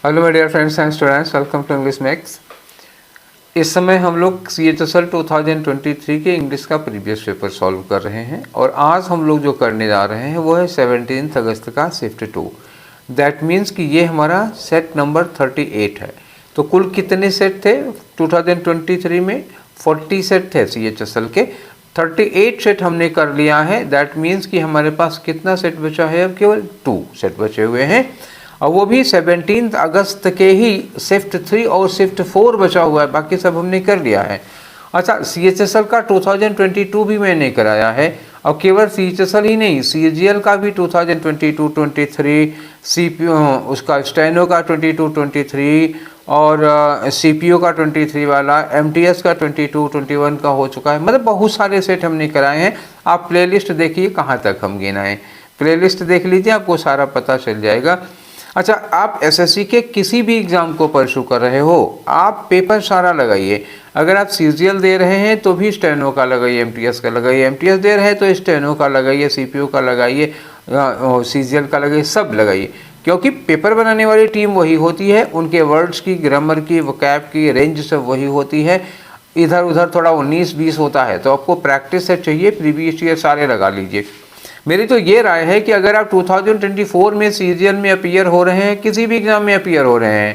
Hello my dear friends and students, welcome to English Max. इस समय हम लोग CHSL 2023 के इंग्लिश का प्रीवियस पेपर सॉल्व कर रहे हैं और आज हम लोग जो करने जा रहे हैं वो है 17 अगस्त का शिफ्ट 2। दैट मीन्स कि ये हमारा सेट नंबर 38 है। तो कुल कितने सेट थे 2023 में? 40 सेट थे CHSL के। 38 सेट हमने कर लिया है। दैट मीन्स कि हमारे पास कितना सेट बचा है? अब केवल 2 सेट बचे हुए हैं और वो भी 17 अगस्त के ही शिफ्ट 3 और शिफ्ट 4 बचा हुआ है। बाकी सब हमने कर लिया है। अच्छा, CHSL का 2022 भी मैंने कराया है और केवल CHSL ही नहीं, CGL का भी 2022-23, CPU उसका स्टेनो का 22-23 और CPU का 23 वाला, MTS का 22-21 का हो चुका है। मतलब बहुत सारे सेट हमने कराए हैं। आप प्लेलिस्ट देखिए कहाँ तक हम गिनाएं, प्लेलिस्ट देख लीजिए, आपको सारा पता चल जाएगा। अच्छा, आप SSC के किसी भी एग्ज़ाम को परसू कर रहे हो, आप पेपर सारा लगाइए। अगर आप CGL दे रहे हैं तो भी स्टेनो का लगाइए, MTS का लगाइए, MTS दे रहे हैं तो स्टेनो का लगाइए, CPU का लगाइए, CGL का लगाइए, सब लगाइए। क्योंकि पेपर बनाने वाली टीम वही होती है, उनके वर्ड्स की, ग्रामर की, वोकैब की रेंज सब वही होती है। इधर उधर थोड़ा 19-20 होता है, तो आपको प्रैक्टिस से चाहिए, प्रीवियस ईयर सारे लगा लीजिए। मेरी तो ये राय है कि अगर आप 2024 में CGL में अपीयर हो रहे हैं, किसी भी एग्ज़ाम में अपीयर हो रहे हैं,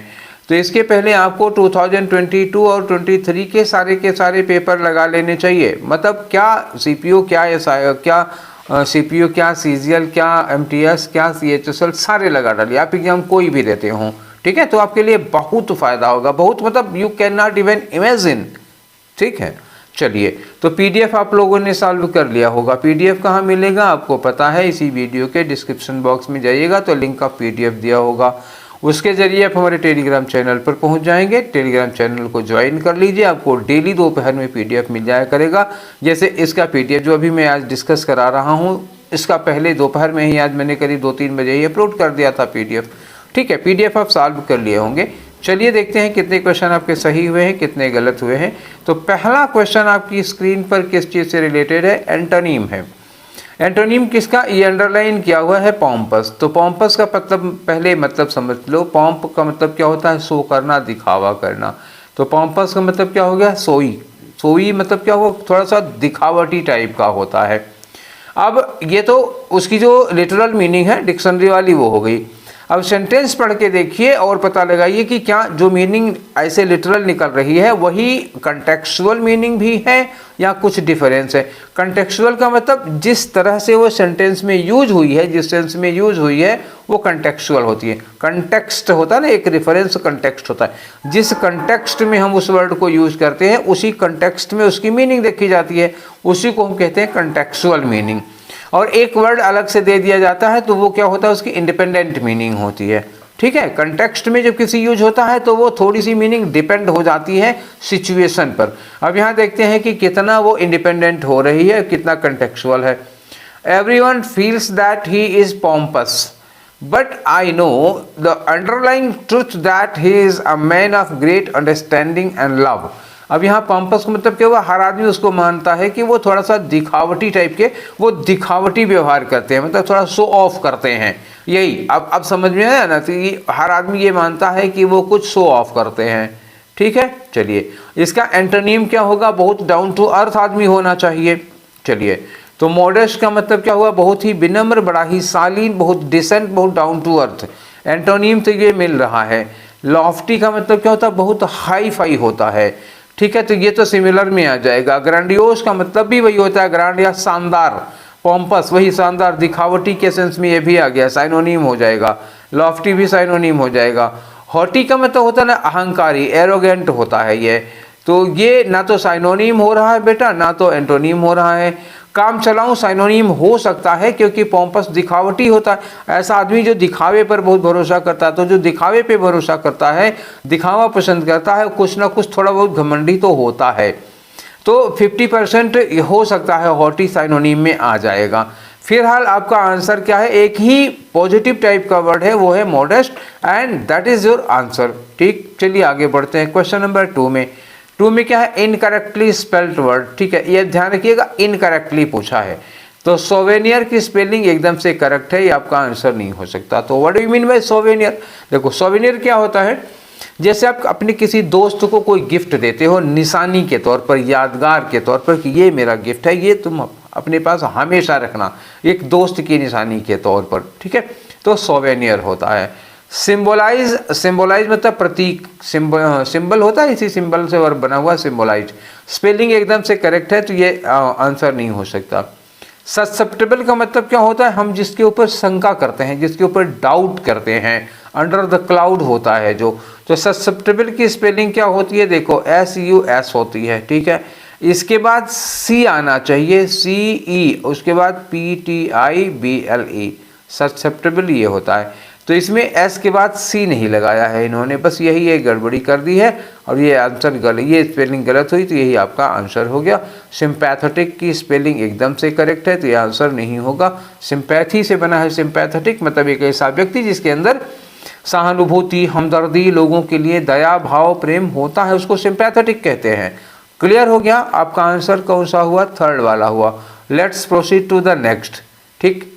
तो इसके पहले आपको 2022 और 23 के सारे पेपर लगा लेने चाहिए। मतलब क्या CPU, क्या SI, क्या CPU, क्या CGL, क्या MTS, क्या CHSL, सारे लगा डालिए। आप एग्ज़ाम कोई भी देते हों, ठीक है, तो आपके लिए बहुत फ़ायदा होगा। बहुत मतलब you can not even imagine. ठीक है, चलिए, तो PDF आप लोगों ने सॉल्व कर लिया होगा। PDF कहाँ मिलेगा आपको पता है, इसी वीडियो के डिस्क्रिप्शन बॉक्स में जाइएगा तो लिंक ऑफ PDF दिया होगा। उसके जरिए आप हमारे टेलीग्राम चैनल पर पहुंच जाएंगे। टेलीग्राम चैनल को ज्वाइन कर लीजिए, आपको डेली दोपहर में PDF मिल जाया करेगा। जैसे इसका PDF जो अभी मैं आज डिस्कस करा रहा हूँ, इसका पहले दोपहर में ही आज मैंने करीब 2-3 बजे ही अपलोड कर दिया था PDF। ठीक है, PDF आप सॉल्व कर लिए होंगे। चलिए देखते हैं कितने क्वेश्चन आपके सही हुए हैं, कितने गलत हुए हैं। तो पहला क्वेश्चन आपकी स्क्रीन पर किस चीज़ से रिलेटेड है? एंटोनीम है। एंटोनीम किसका? ये अंडरलाइन किया हुआ है, पॉम्पस। तो पॉम्पस का मतलब पहले मतलब समझ लो। पॉम्प का मतलब क्या होता है? शो करना, दिखावा करना। तो पॉम्पस का मतलब क्या हो गया? सोई। सोई मतलब क्या हुआ? थोड़ा सा दिखावटी टाइप का होता है। अब ये तो उसकी जो लिटरल मीनिंग है डिक्शनरी वाली वो हो गई। अब सेंटेंस पढ़ के देखिए और पता लगाइए कि क्या जो मीनिंग ऐसे लिटरल निकल रही है वही कंटेक्चुअल मीनिंग भी है या कुछ डिफरेंस है। कंटेक्चुअल का मतलब जिस तरह से वो सेंटेंस में यूज हुई है, जिस सेंस में यूज हुई है वो कंटेक्चुअल होती है। कंटेक्स्ट होता है ना, एक रेफरेंस कंटेक्स्ट होता है। जिस कंटेक्स्ट में हम उस वर्ड को यूज करते हैं उसी कंटेक्स्ट में उसकी मीनिंग देखी जाती है, उसी को हम कहते हैं कंटेक्चुअल मीनिंग। और एक वर्ड अलग से दे दिया जाता है तो वो क्या होता है? उसकी इंडिपेंडेंट मीनिंग होती है। ठीक है, कंटेक्स्ट में जब किसी यूज होता है तो वो थोड़ी सी मीनिंग डिपेंड हो जाती है सिचुएशन पर। अब यहाँ देखते हैं कि कितना वो इंडिपेंडेंट हो रही है, कितना कंटेक्चुअल है। Everyone feels that he is pompous but I know the underlying truth that he is a man of great understanding and love. अब यहाँ पॉम्पस का मतलब क्या हुआ? हर आदमी उसको मानता है कि वो थोड़ा सा दिखावटी टाइप के, वो दिखावटी व्यवहार करते हैं, मतलब थोड़ा शो ऑफ करते हैं। यही अब समझ में आया ना? तो ये हर आदमी ये मानता है कि वो कुछ शो ऑफ करते हैं। ठीक है, चलिए इसका एंटोनीम क्या होगा? बहुत डाउन टू अर्थ आदमी होना चाहिए। चलिए, तो मॉडेस्ट का मतलब क्या हुआ? बहुत ही विनम्र, बड़ा ही शालीन, बहुत डिसेंट, बहुत डाउन टू अर्थ। एंटोनीम तो ये मिल रहा है। लॉफ्टी का मतलब क्या होता है? बहुत हाई फाई होता है। ठीक है, तो ये तो सिमिलर में आ जाएगा। ग्रैंडियोस का मतलब भी वही होता है, ग्रैंड या शानदार। पॉम्पस वही शानदार, दिखावटी के सेंस में ये भी आ गया, साइनोनिम हो जाएगा। लॉफ्टी भी साइनोनिम हो जाएगा। हॉटी का मतलब होता है ना अहंकारी, एरोगेंट होता है ये। तो ये ना तो साइनोनिम हो रहा है बेटा, ना तो एंटोनिम हो रहा है। काम चलाऊं साइनोनिम हो सकता है क्योंकि पॉम्पस दिखावटी होता है। ऐसा आदमी जो दिखावे पर बहुत भरोसा करता है, तो जो दिखावे पे भरोसा करता है, दिखावा पसंद करता है, कुछ ना कुछ थोड़ा बहुत घमंडी तो होता है। तो 50% हो सकता है हॉटी साइनोनिम में आ जाएगा। फिलहाल आपका आंसर क्या है? एक ही पॉजिटिव टाइप का वर्ड है, वो है modest, and that is your answer. ठीक, चलिए आगे बढ़ते हैं क्वेश्चन नंबर 2 में। 2 में क्या है? Incorrectly spelled word. ठीक है, ये ध्यान रखिएगा, इनकरेक्टली पूछा है। तो सोवेनियर की स्पेलिंग एकदम से करेक्ट है, ये आपका आंसर नहीं हो सकता। तो what do you mean by souvenir? देखो सोवेनियर क्या होता है, जैसे आप अपने किसी दोस्त को कोई गिफ्ट देते हो निशानी के तौर पर, यादगार के तौर पर कि ये मेरा गिफ्ट है, ये तुम अपने पास हमेशा रखना, एक दोस्त की निशानी के तौर पर, ठीक है, तो सोवेनियर होता है। सिंबलाइज मतलब प्रतीक, सिंबल होता है, इसी सिंबल से वर्ब बना हुआ सिंबलाइज। स्पेलिंग एकदम से करेक्ट है, तो ये आंसर नहीं हो सकता। ससेप्टेबल का मतलब क्या होता है, हम जिसके ऊपर शंका करते हैं, जिसके ऊपर डाउट करते हैं, अंडर द क्लाउड होता है जो। तो ससेप्टेबल की स्पेलिंग क्या होती है, देखो SUS होती है, ठीक है। इसके बाद C आना चाहिए, CE, उसके बाद PTIBLE, ससेप्टेबल ये होता है। तो इसमें S के बाद C नहीं लगाया है इन्होंने, बस यही एक गड़बड़ी कर दी है और ये आंसर गलत, ये स्पेलिंग गलत हुई, तो यही आपका आंसर हो गया। सिंपैथेटिक की स्पेलिंग एकदम से करेक्ट है, तो ये आंसर नहीं होगा। सिंपैथी से बना है सिंपैथेटिक, मतलब एक ऐसा व्यक्ति जिसके अंदर सहानुभूति, हमदर्दी, लोगों के लिए दया भाव, प्रेम होता है, उसको सिंपैथेटिक कहते हैं। क्लियर हो गया? आपका आंसर कौन सा हुआ? थर्ड वाला हुआ। Let's proceed to the next. ठीक,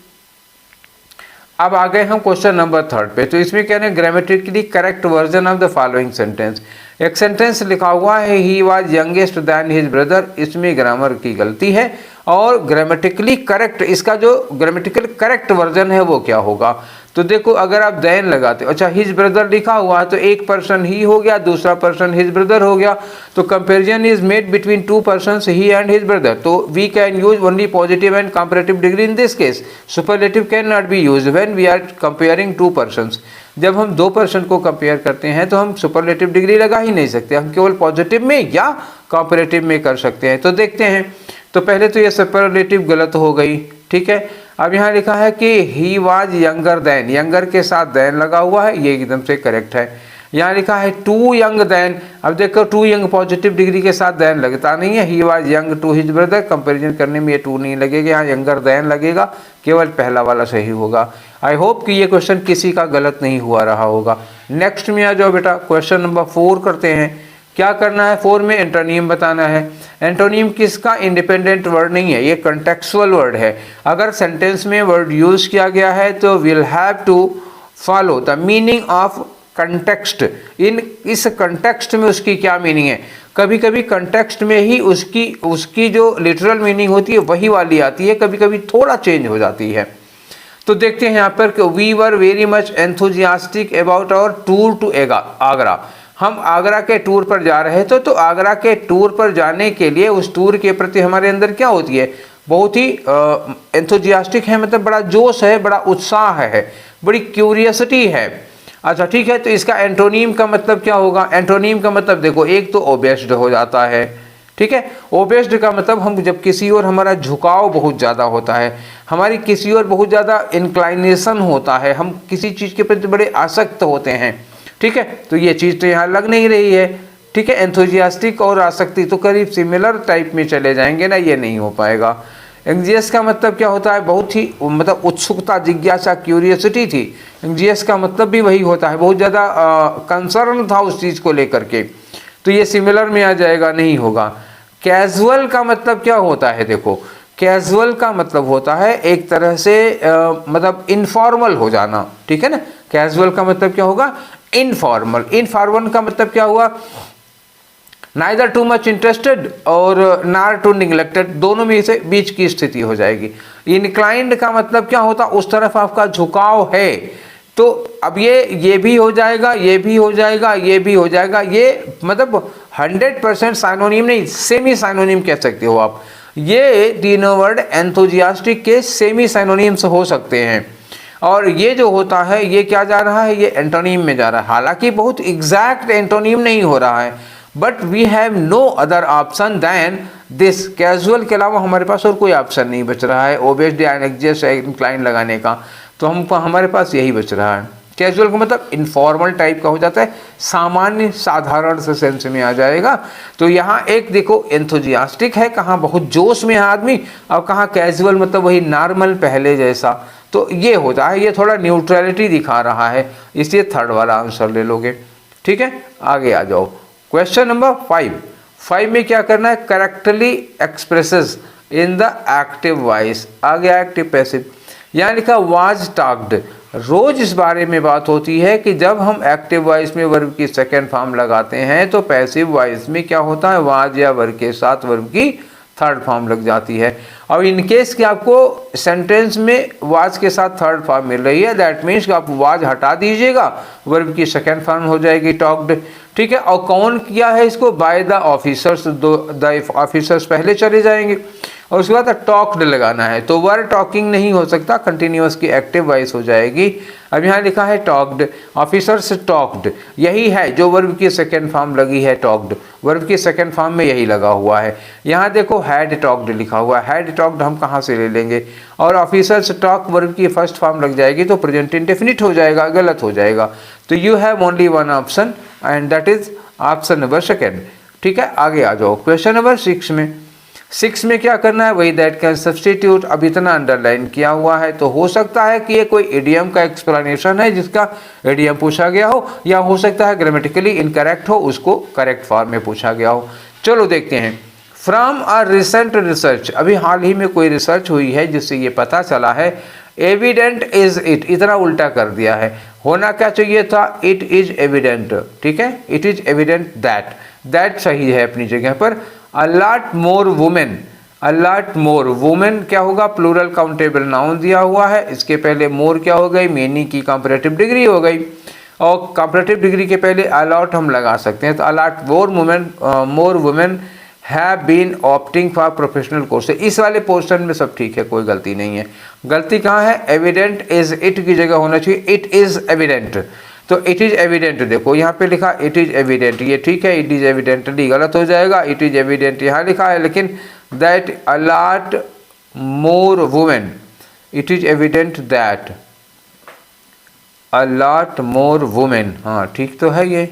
अब आ गए हम क्वेश्चन नंबर 3 पे। तो इसमें क्या है, grammatically correct version of the following sentence. एक सेंटेंस लिखा हुआ है he was youngest than his brother, इसमें ग्रामर की गलती है और ग्रामेटिकली करेक्ट, इसका जो ग्रामेटिकल करेक्ट वर्जन है वो क्या होगा। तो देखो अगर आप देन लगाते हो, अच्छा हिज ब्रदर लिखा हुआ है तो एक पर्सन ही हो गया, दूसरा पर्सन हिज ब्रदर हो गया, तो comparison is made between two persons he and his brother. तो we can use only positive and comparative degree in this case, superlative can not be used when we are comparing two persons. जब हम दो person को compare करते हैं तो हम superlative degree लगा ही नहीं सकते, हम केवल पॉजिटिव में या कंपैरेटिव में कर सकते हैं। तो देखते हैं, तो पहले तो ये सुपरलेटिव गलत हो गई, ठीक है। अब यहाँ लिखा है कि he was younger than, younger के साथ दैन लगा हुआ है, ये एकदम से करेक्ट है। यहाँ लिखा है टू यंग दैन, अब देखो टू यंग पॉजिटिव डिग्री के साथ दैन लगता नहीं है, he was young to his brother, comparison करने में ये टू नहीं लगेगा, यहाँ यंगर दैन लगेगा, केवल पहला वाला सही होगा। आई होप कि ये क्वेश्चन किसी का गलत नहीं हुआ रहा होगा। नेक्स्ट में आ जाओ बेटा, क्वेश्चन नंबर 4 करते हैं। क्या करना है, 4 में एंटोनिम बताना है। एंटोनिम किसका इंडिपेंडेंट वर्ड नहीं है, ये कंटेक्चुअल वर्ड है। अगर सेंटेंस में वर्ड यूज किया गया है तो will have to follow the meaning of context. इस कंटेक्स्ट में उसकी क्या मीनिंग है, कभी कभी कंटेक्स्ट में ही उसकी जो लिटरल मीनिंग होती है वही वाली आती है, कभी कभी थोड़ा चेंज हो जाती है। तो देखते हैं यहाँ पर कि we were very much enthusiastic about our tour to Agra. हम आगरा के टूर पर जा रहे थे, तो आगरा के टूर पर जाने के लिए उस टूर के प्रति हमारे अंदर क्या होती है, बहुत ही एंथुजियास्टिक है, मतलब बड़ा जोश है, बड़ा उत्साह है, बड़ी क्यूरियसिटी है। अच्छा ठीक है, तो इसका एंटोनीम का मतलब क्या होगा। एंटोनीम का मतलब देखो, एक तो ओबेस्ड हो जाता है, ठीक है। ओबेस्ड का मतलब हम जब किसी और हमारा झुकाव बहुत ज़्यादा होता है, हमारी किसी और बहुत ज़्यादा इंक्लाइनेशन होता है, हम किसी चीज़ के प्रति बड़े आसक्त होते हैं, ठीक है। तो ये चीज़ तो यहाँ लग नहीं रही है, ठीक है। एंथुजियास्टिक और आसक्ति तो करीब सिमिलर टाइप में चले जाएंगे ना, ये नहीं हो पाएगा। एंग्जियस का मतलब क्या होता है, बहुत ही मतलब उत्सुकता, जिज्ञासा, क्यूरियोसिटी थी। एंग्जियस का मतलब भी वही होता है, बहुत ज़्यादा कंसर्न था उस चीज़ को लेकर के, तो ये सिमिलर में आ जाएगा, नहीं होगा। कैजुअल का मतलब क्या होता है, देखो कैजुअल का मतलब होता है एक तरह से मतलब इनफॉर्मल हो जाना, ठीक है ना। कैजुअल का मतलब क्या होगा, इनफॉर्मल। इनफॉर्मल का मतलब क्या हुआ, नाइदर टू मच इंटरेस्टेड और नार टू निगलेक्टेड, दोनों में से बीच की स्थिति हो जाएगी। इंक्लाइंड का मतलब क्या होता, उस तरफ आपका झुकाव है। तो अब ये भी हो जाएगा, ये भी हो जाएगा, ये भी हो जाएगा, ये मतलब 100% साइनोनिम नहीं, सेमी साइनोनिम कह सकते हो आप। ये तीनों वर्ड एंथुजियास्टिक के सेमी साइनोनिम्स हो सकते हैं। और ये जो होता है ये क्या जा रहा है, ये एंटोनिम में जा रहा है, हालांकि बहुत एग्जैक्ट एंटोनिम नहीं हो रहा है, but we have no other option than this. Casual के अलावा हमारे पास और कोई ऑप्शन नहीं बच रहा है ओबेस्ड या एंग्जियस इंक्लाइन लगाने का, तो हमको हमारे पास यही बच रहा है। कैजुअल का मतलब इनफॉर्मल टाइप का हो जाता है, सामान्य साधारण से सेंस में आ जाएगा। तो यहाँ एक देखो एंथुजियास्टिक है, कहाँ बहुत जोश में है आदमी, और कहाँ कैजुअल मतलब वही नॉर्मल पहले जैसा। तो ये होता है, ये थोड़ा न्यूट्रलिटी दिखा रहा है, इसलिए थर्ड वाला आंसर ले लोगे, ठीक है। आगे आ जाओ, क्वेश्चन नंबर 5 में क्या करना है, correctly expresses in the active voice. आ गया एक्टिव पैसिव। यहाँ लिखा वाज टॉक्ड। रोज इस बारे में बात होती है कि जब हम एक्टिव वॉइस में वर्ब की सेकेंड फॉर्म लगाते हैं तो पैसिव वॉइस में क्या होता है, वाज या वर्ब के साथ वर्ब की थर्ड फॉर्म लग जाती है। और इन केस कि आपको सेंटेंस में वाज के साथ थर्ड फॉर्म मिल रही है, दैट मीन्स कि आप वाज हटा दीजिएगा, वर्ब की सेकेंड फॉर्म हो जाएगी टॉक्ड। ठीक है, और कौन किया है इसको, by the officers, the officers पहले चले जाएंगे और उसके बाद टॉक्ड लगाना है, तो वर टॉकिंग नहीं हो सकता, कंटिन्यूअस की एक्टिव वॉइस हो जाएगी। अब यहाँ लिखा है टॉक्ड, ऑफिसर्स टॉक्ड, यही है जो वर्ब की सेकेंड फॉर्म लगी है टॉक्ड, वर्ब की सेकेंड फॉर्म में यही लगा हुआ है। यहाँ देखो हैड टॉक्ड लिखा हुआ है, हैड टॉक्ड हम कहाँ से ले लेंगे, और ऑफिसर्स टॉक वर्ब की फर्स्ट फॉर्म लग जाएगी तो प्रेजेंट इंडेफिनिट हो जाएगा, गलत हो जाएगा। तो you have only one option and that is option number second. ठीक है, आगे आ जाओ क्वेश्चन नंबर 6 में। 6 में क्या करना है, वही दैट कैन सब्सटीट्यूट। अब इतना अंडरलाइन किया हुआ है तो हो सकता है कि ये कोई इडियम का एक्सप्लेनेशन है जिसका इडियम पूछा गया हो, या हो सकता है ग्रामेटिकली इनकरेक्ट हो, उसको करेक्ट फॉर्म में पूछा गया हो। चलो देखते हैं। फ्रॉम अ रिसेंट रिसर्च, अभी हाल ही में कोई रिसर्च हुई है जिससे ये पता चला है, एविडेंट इज इट, इतना उल्टा कर दिया है, होना क्या चाहिए था, इट इज एविडेंट। ठीक है, it is evident that, that सही है अपनी जगह पर। A lot more women, a lot more women क्या होगा, प्लूरल काउंटेबल नाउन दिया हुआ है, इसके पहले मोर क्या हो गई, मेनी की कंपैरेटिव डिग्री हो गई, और कंपैरेटिव डिग्री के पहले अलॉट हम लगा सकते हैं, तो a lot more women have been opting for professional course. इस वाले पोर्शन में सब ठीक है, कोई गलती नहीं है। गलती कहाँ है, एविडेंट इज इट की जगह होना चाहिए इट इज एविडेंट, तो इट इज एविडेंट, देखो यहाँ पे लिखा इट इज एविडेंट, ये ठीक है, इट इज एविडेंटली गलत हो जाएगा, इट इज एविडेंट यहाँ लिखा है, लेकिन that a lot more women, it is evident that a lot more women, हाँ ठीक तो है ये।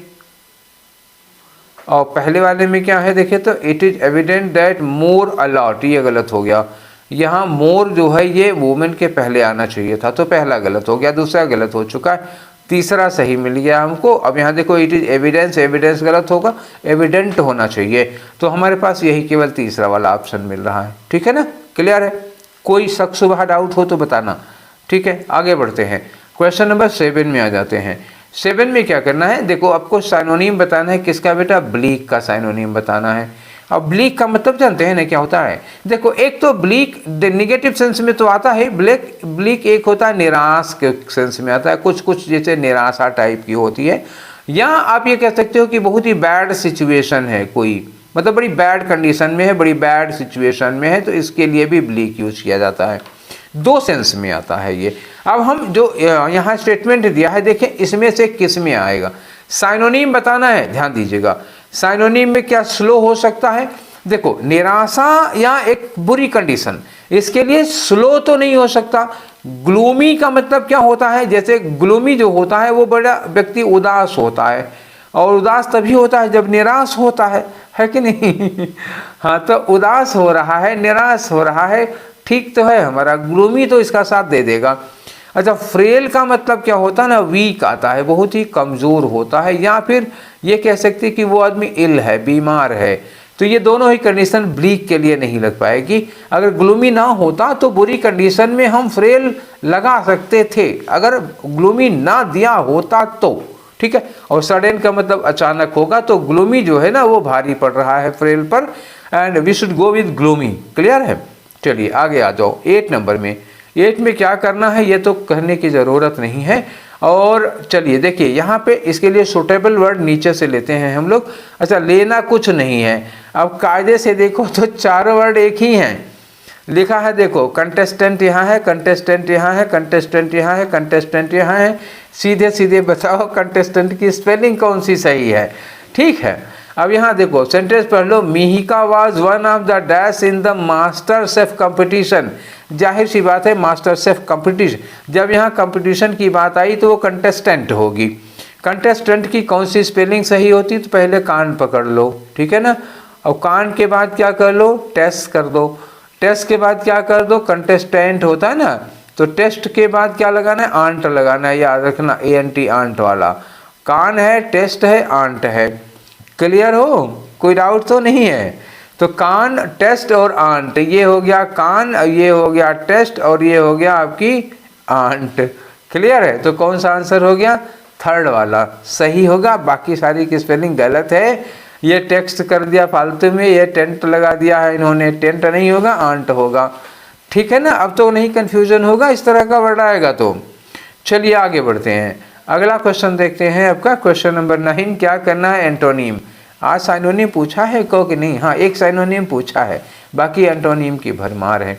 और पहले वाले में क्या है देखिए, तो it is evident that more a lot, ये गलत हो गया, यहाँ मोर जो है ये वुमेन के पहले आना चाहिए था, तो पहला गलत हो गया, दूसरा गलत हो चुका है, तीसरा सही मिल गया हमको। अब यहाँ देखो इट इज एविडेंस, एविडेंस गलत होगा, एविडेंट होना चाहिए, तो हमारे पास यही केवल तीसरा वाला ऑप्शन मिल रहा है। ठीक है ना, क्लियर है, कोई शक शुबह डाउट हो तो बताना। ठीक है, आगे बढ़ते हैं, क्वेश्चन नंबर 7 में आ जाते हैं। 7 में क्या करना है, देखो आपको साइनोनिम बताना है, किसका बेटा, ब्लीक का साइनोनिम बताना है। अब ब्लीक का मतलब जानते हैं ना क्या होता है, देखो एक तो ब्लीक निगेटिव सेंस में तो आता है, ब्लीक एक होता है निराश के सेंस में आता है, कुछ कुछ जैसे निराशा टाइप की होती है, या आप ये कह सकते हो कि बहुत ही बैड सिचुएशन है कोई, मतलब बड़ी बैड कंडीशन में है, बड़ी बैड सिचुएशन में है, तो इसके लिए भी ब्लीक यूज किया जाता है, दो सेंस में आता है ये। अब हम जो यहाँ स्टेटमेंट दिया है देखें, इसमें से किस में आएगा, साइनोनिम बताना है, ध्यान दीजिएगा। साइनोनिम में क्या स्लो हो सकता है, देखो निराशा या एक बुरी कंडीशन, इसके लिए स्लो तो नहीं हो सकता। ग्लूमी का मतलब क्या होता है, जैसे ग्लूमी जो होता है वो बड़ा व्यक्ति उदास होता है, और उदास तभी होता है जब निराश होता है कि नहीं हाँ, तो उदास हो रहा है, निराश हो रहा है, ठीक तो है हमारा, ग्लूमी तो इसका साथ दे देगा। अच्छा, फ्रेल का मतलब क्या होता है ना, वीक आता है, बहुत ही कमज़ोर होता है, या फिर ये कह सकते हैं कि वो आदमी इल है, बीमार है, तो ये दोनों ही कंडीशन ब्लीक के लिए नहीं लग पाएगी। अगर ग्लूमी ना होता तो बुरी कंडीशन में हम फ्रेल लगा सकते थे, अगर ग्लूमी ना दिया होता तो, ठीक है। और सडन का मतलब अचानक होगा, तो ग्लूमी जो है ना वो भारी पड़ रहा है फ्रेल पर, and we should go with gloomy, clear है। चलिए आगे आ जाओ 8 नंबर में। 8 में क्या करना है ये तो कहने की ज़रूरत नहीं है, और चलिए देखिए यहाँ पे इसके लिए सूटेबल वर्ड नीचे से लेते हैं हम लोग। अच्छा, लेना कुछ नहीं है, अब कायदे से देखो तो 4 वर्ड एक ही हैं, लिखा है देखो, कंटेस्टेंट यहाँ है, कंटेस्टेंट यहाँ है, कंटेस्टेंट यहाँ है, कंटेस्टेंट यहाँ है, सीधे सीधे बताओ कंटेस्टेंट की स्पेलिंग कौन सी सही है, ठीक है। अब यहाँ देखो सेंटेंस पढ़ लो, Mihika was one of the dash in the master chef competition. जाहिर सी बात है मास्टर शेफ कंपटीशन, जब यहाँ कंपटीशन की बात आई तो वो कंटेस्टेंट होगी। कंटेस्टेंट की कौन सी स्पेलिंग सही होती, तो पहले कान पकड़ लो, ठीक है ना, और कान के बाद क्या कर लो, टेस्ट कर दो, टेस्ट के बाद क्या कर दो, कंटेस्टेंट होता है ना, तो टेस्ट के बाद क्या लगाना है, आंट लगाना है, याद रखना, ANT आंट वाला, कान है, टेस्ट है, आंट है, क्लियर हो, कोई डाउट तो नहीं है। तो कान, टेस्ट और आंट, ये हो गया कान, ये हो गया टेस्ट और ये हो गया आपकी आंट। क्लियर है? तो कौन सा आंसर हो गया? थर्ड वाला सही होगा। बाकी सारी की स्पेलिंग गलत है। ये टेक्स्ट कर दिया फालतू में, ये टेंट लगा दिया है इन्होंने, टेंट नहीं होगा आंट होगा। ठीक है ना? अब तो नहीं कन्फ्यूजन होगा, इस तरह का वर्ड आएगा तो। चलिए आगे बढ़ते हैं, अगला क्वेश्चन देखते हैं आपका क्वेश्चन नंबर 9। क्या करना है? एंटोनीम। आज साइनोनिम पूछा है को कि नहीं? हाँ, एक साइनोनिम पूछा है, बाकी एंटोनीम की भरमार है।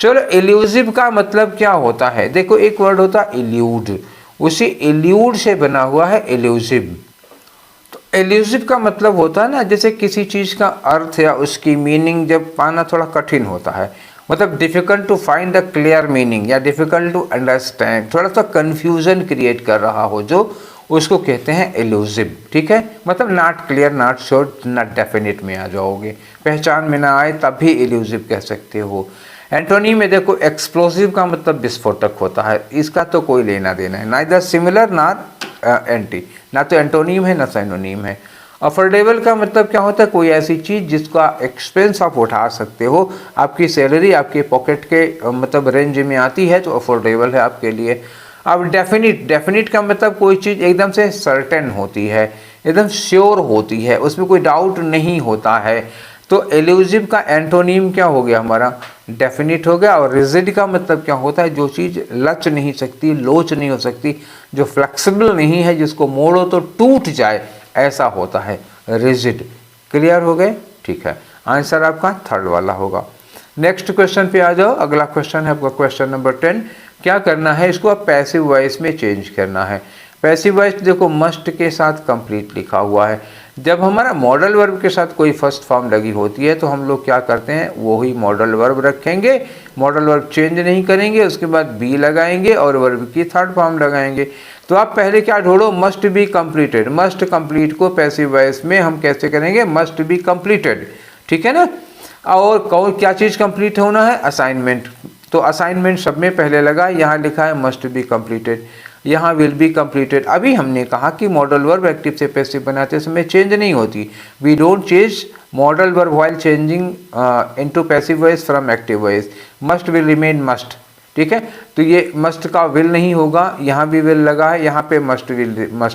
चलो, इल्यूसिव का मतलब क्या होता है? देखो, एक वर्ड होता है इल्यूड, उसी इल्यूड से बना हुआ है इल्यूसिव। तो इल्यूसिव का मतलब होता है ना, जैसे किसी चीज़ का अर्थ या उसकी मीनिंग जब पाना थोड़ा कठिन होता है, मतलब difficult to find the clear meaning या डिफ़िकल्ट टू अंडरस्टैंड, थोड़ा सा कन्फ्यूज़न क्रिएट कर रहा हो जो, उसको कहते हैं इल्यूसिव। ठीक है? मतलब not clear, not sure, not definite में आ जाओगे, पहचान में ना आए तब भी इल्यूसिव कह सकते हो। एंटोनीम में देखो, एक्सप्लोसिव का मतलब विस्फोटक होता है, इसका तो कोई लेना देना है, नाइदर सिमिलर नॉट एंटी, ना तो एंटोनीम है ना साइनोनीम है। अफोर्डेबल का मतलब क्या होता है? कोई ऐसी चीज़ जिसका एक्सपेंस आप उठा सकते हो, आपकी सैलरी आपके पॉकेट के मतलब रेंज में आती है, तो अफोर्डेबल है आपके लिए। अब डेफिनिट, डेफिनिट का मतलब कोई चीज़ एकदम से सर्टेन होती है, एकदम श्योर होती है, उसमें कोई डाउट नहीं होता है। तो एल्यूसिव का एंटोनीम क्या हो गया हमारा? डेफिनिट हो गया। और रिजिड का मतलब क्या होता है? जो चीज़ लच नहीं सकती, लोच नहीं हो सकती, जो फ्लेक्सिबल नहीं है, जिसको मोड़ो तो टूट जाए, ऐसा होता है रिजिड। क्लियर हो गए? ठीक है, आंसर आपका थर्ड वाला होगा। नेक्स्ट क्वेश्चन पे आ जाओ, अगला क्वेश्चन है आपका क्वेश्चन नंबर 10। क्या करना है? इसको आप पैसिव वॉइस में चेंज करना है। पैसिव वॉइस देखो, मस्ट के साथ कंप्लीट लिखा हुआ है। जब हमारा मॉडल वर्ब के साथ कोई फर्स्ट फॉर्म लगी होती है तो हम लोग क्या करते हैं? वही मॉडल वर्ब रखेंगे, मॉडल वर्ब चेंज नहीं करेंगे, उसके बाद बी लगाएंगे और वर्ब की थर्ड फॉर्म लगाएंगे। तो आप पहले क्या ढूंढो? Must be completed. Must complete को पैसिव वॉइस में हम कैसे करेंगे? Must be completed. ठीक है ना? और कौन क्या चीज़ कंप्लीट होना है? असाइनमेंट। तो असाइनमेंट सब में पहले लगा, यहाँ लिखा है मस्ट बी कंप्लीटेड, यहाँ विल बी कंप्लीटेड। अभी हमने कहा कि मॉडल वर्ब एक्टिव से पैसिव बनाते समय चेंज नहीं होती। We don't change modal verb while changing into passive voice from active voice. Must will remain must. ठीक है? तो ये मस्ट का विल नहीं होगा, यहाँ भी विल लगा है, यहाँ पे मस्ट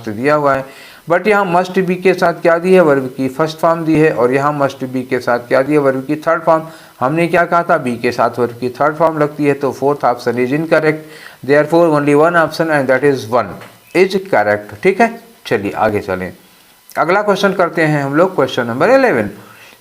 दिया हुआ है, बट यहाँ मस्ट बी के साथ क्या दी है? वर्ब की फर्स्ट फॉर्म दी है, और यहाँ मस्ट बी के साथ क्या दी है? वर्ब की थर्ड फॉर्म। हमने क्या कहा था? बी के साथ वर्ब की थर्ड फॉर्म लगती है, तो fourth option is incorrect. Therefore only one option and that is 1 is correct. ठीक है, चलिए आगे चलें, अगला क्वेश्चन करते हैं हम लोग, क्वेश्चन नंबर 11।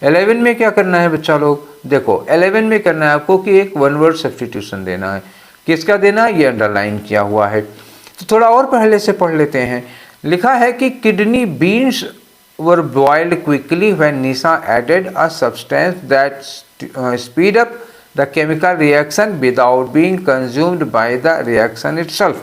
11 में क्या करना है बच्चा लोग? देखो 11 में करना है आपको कि एक वन वर्ड सब्स्टिट्यूशन देना है। किसका देना है? ये अंडरलाइन किया हुआ है। तो थोड़ा और पहले से पढ़ लेते हैं। लिखा है कि kidney beans were boiled quickly when Nisha added a substance that speed up the chemical reaction without being consumed by the reaction itself.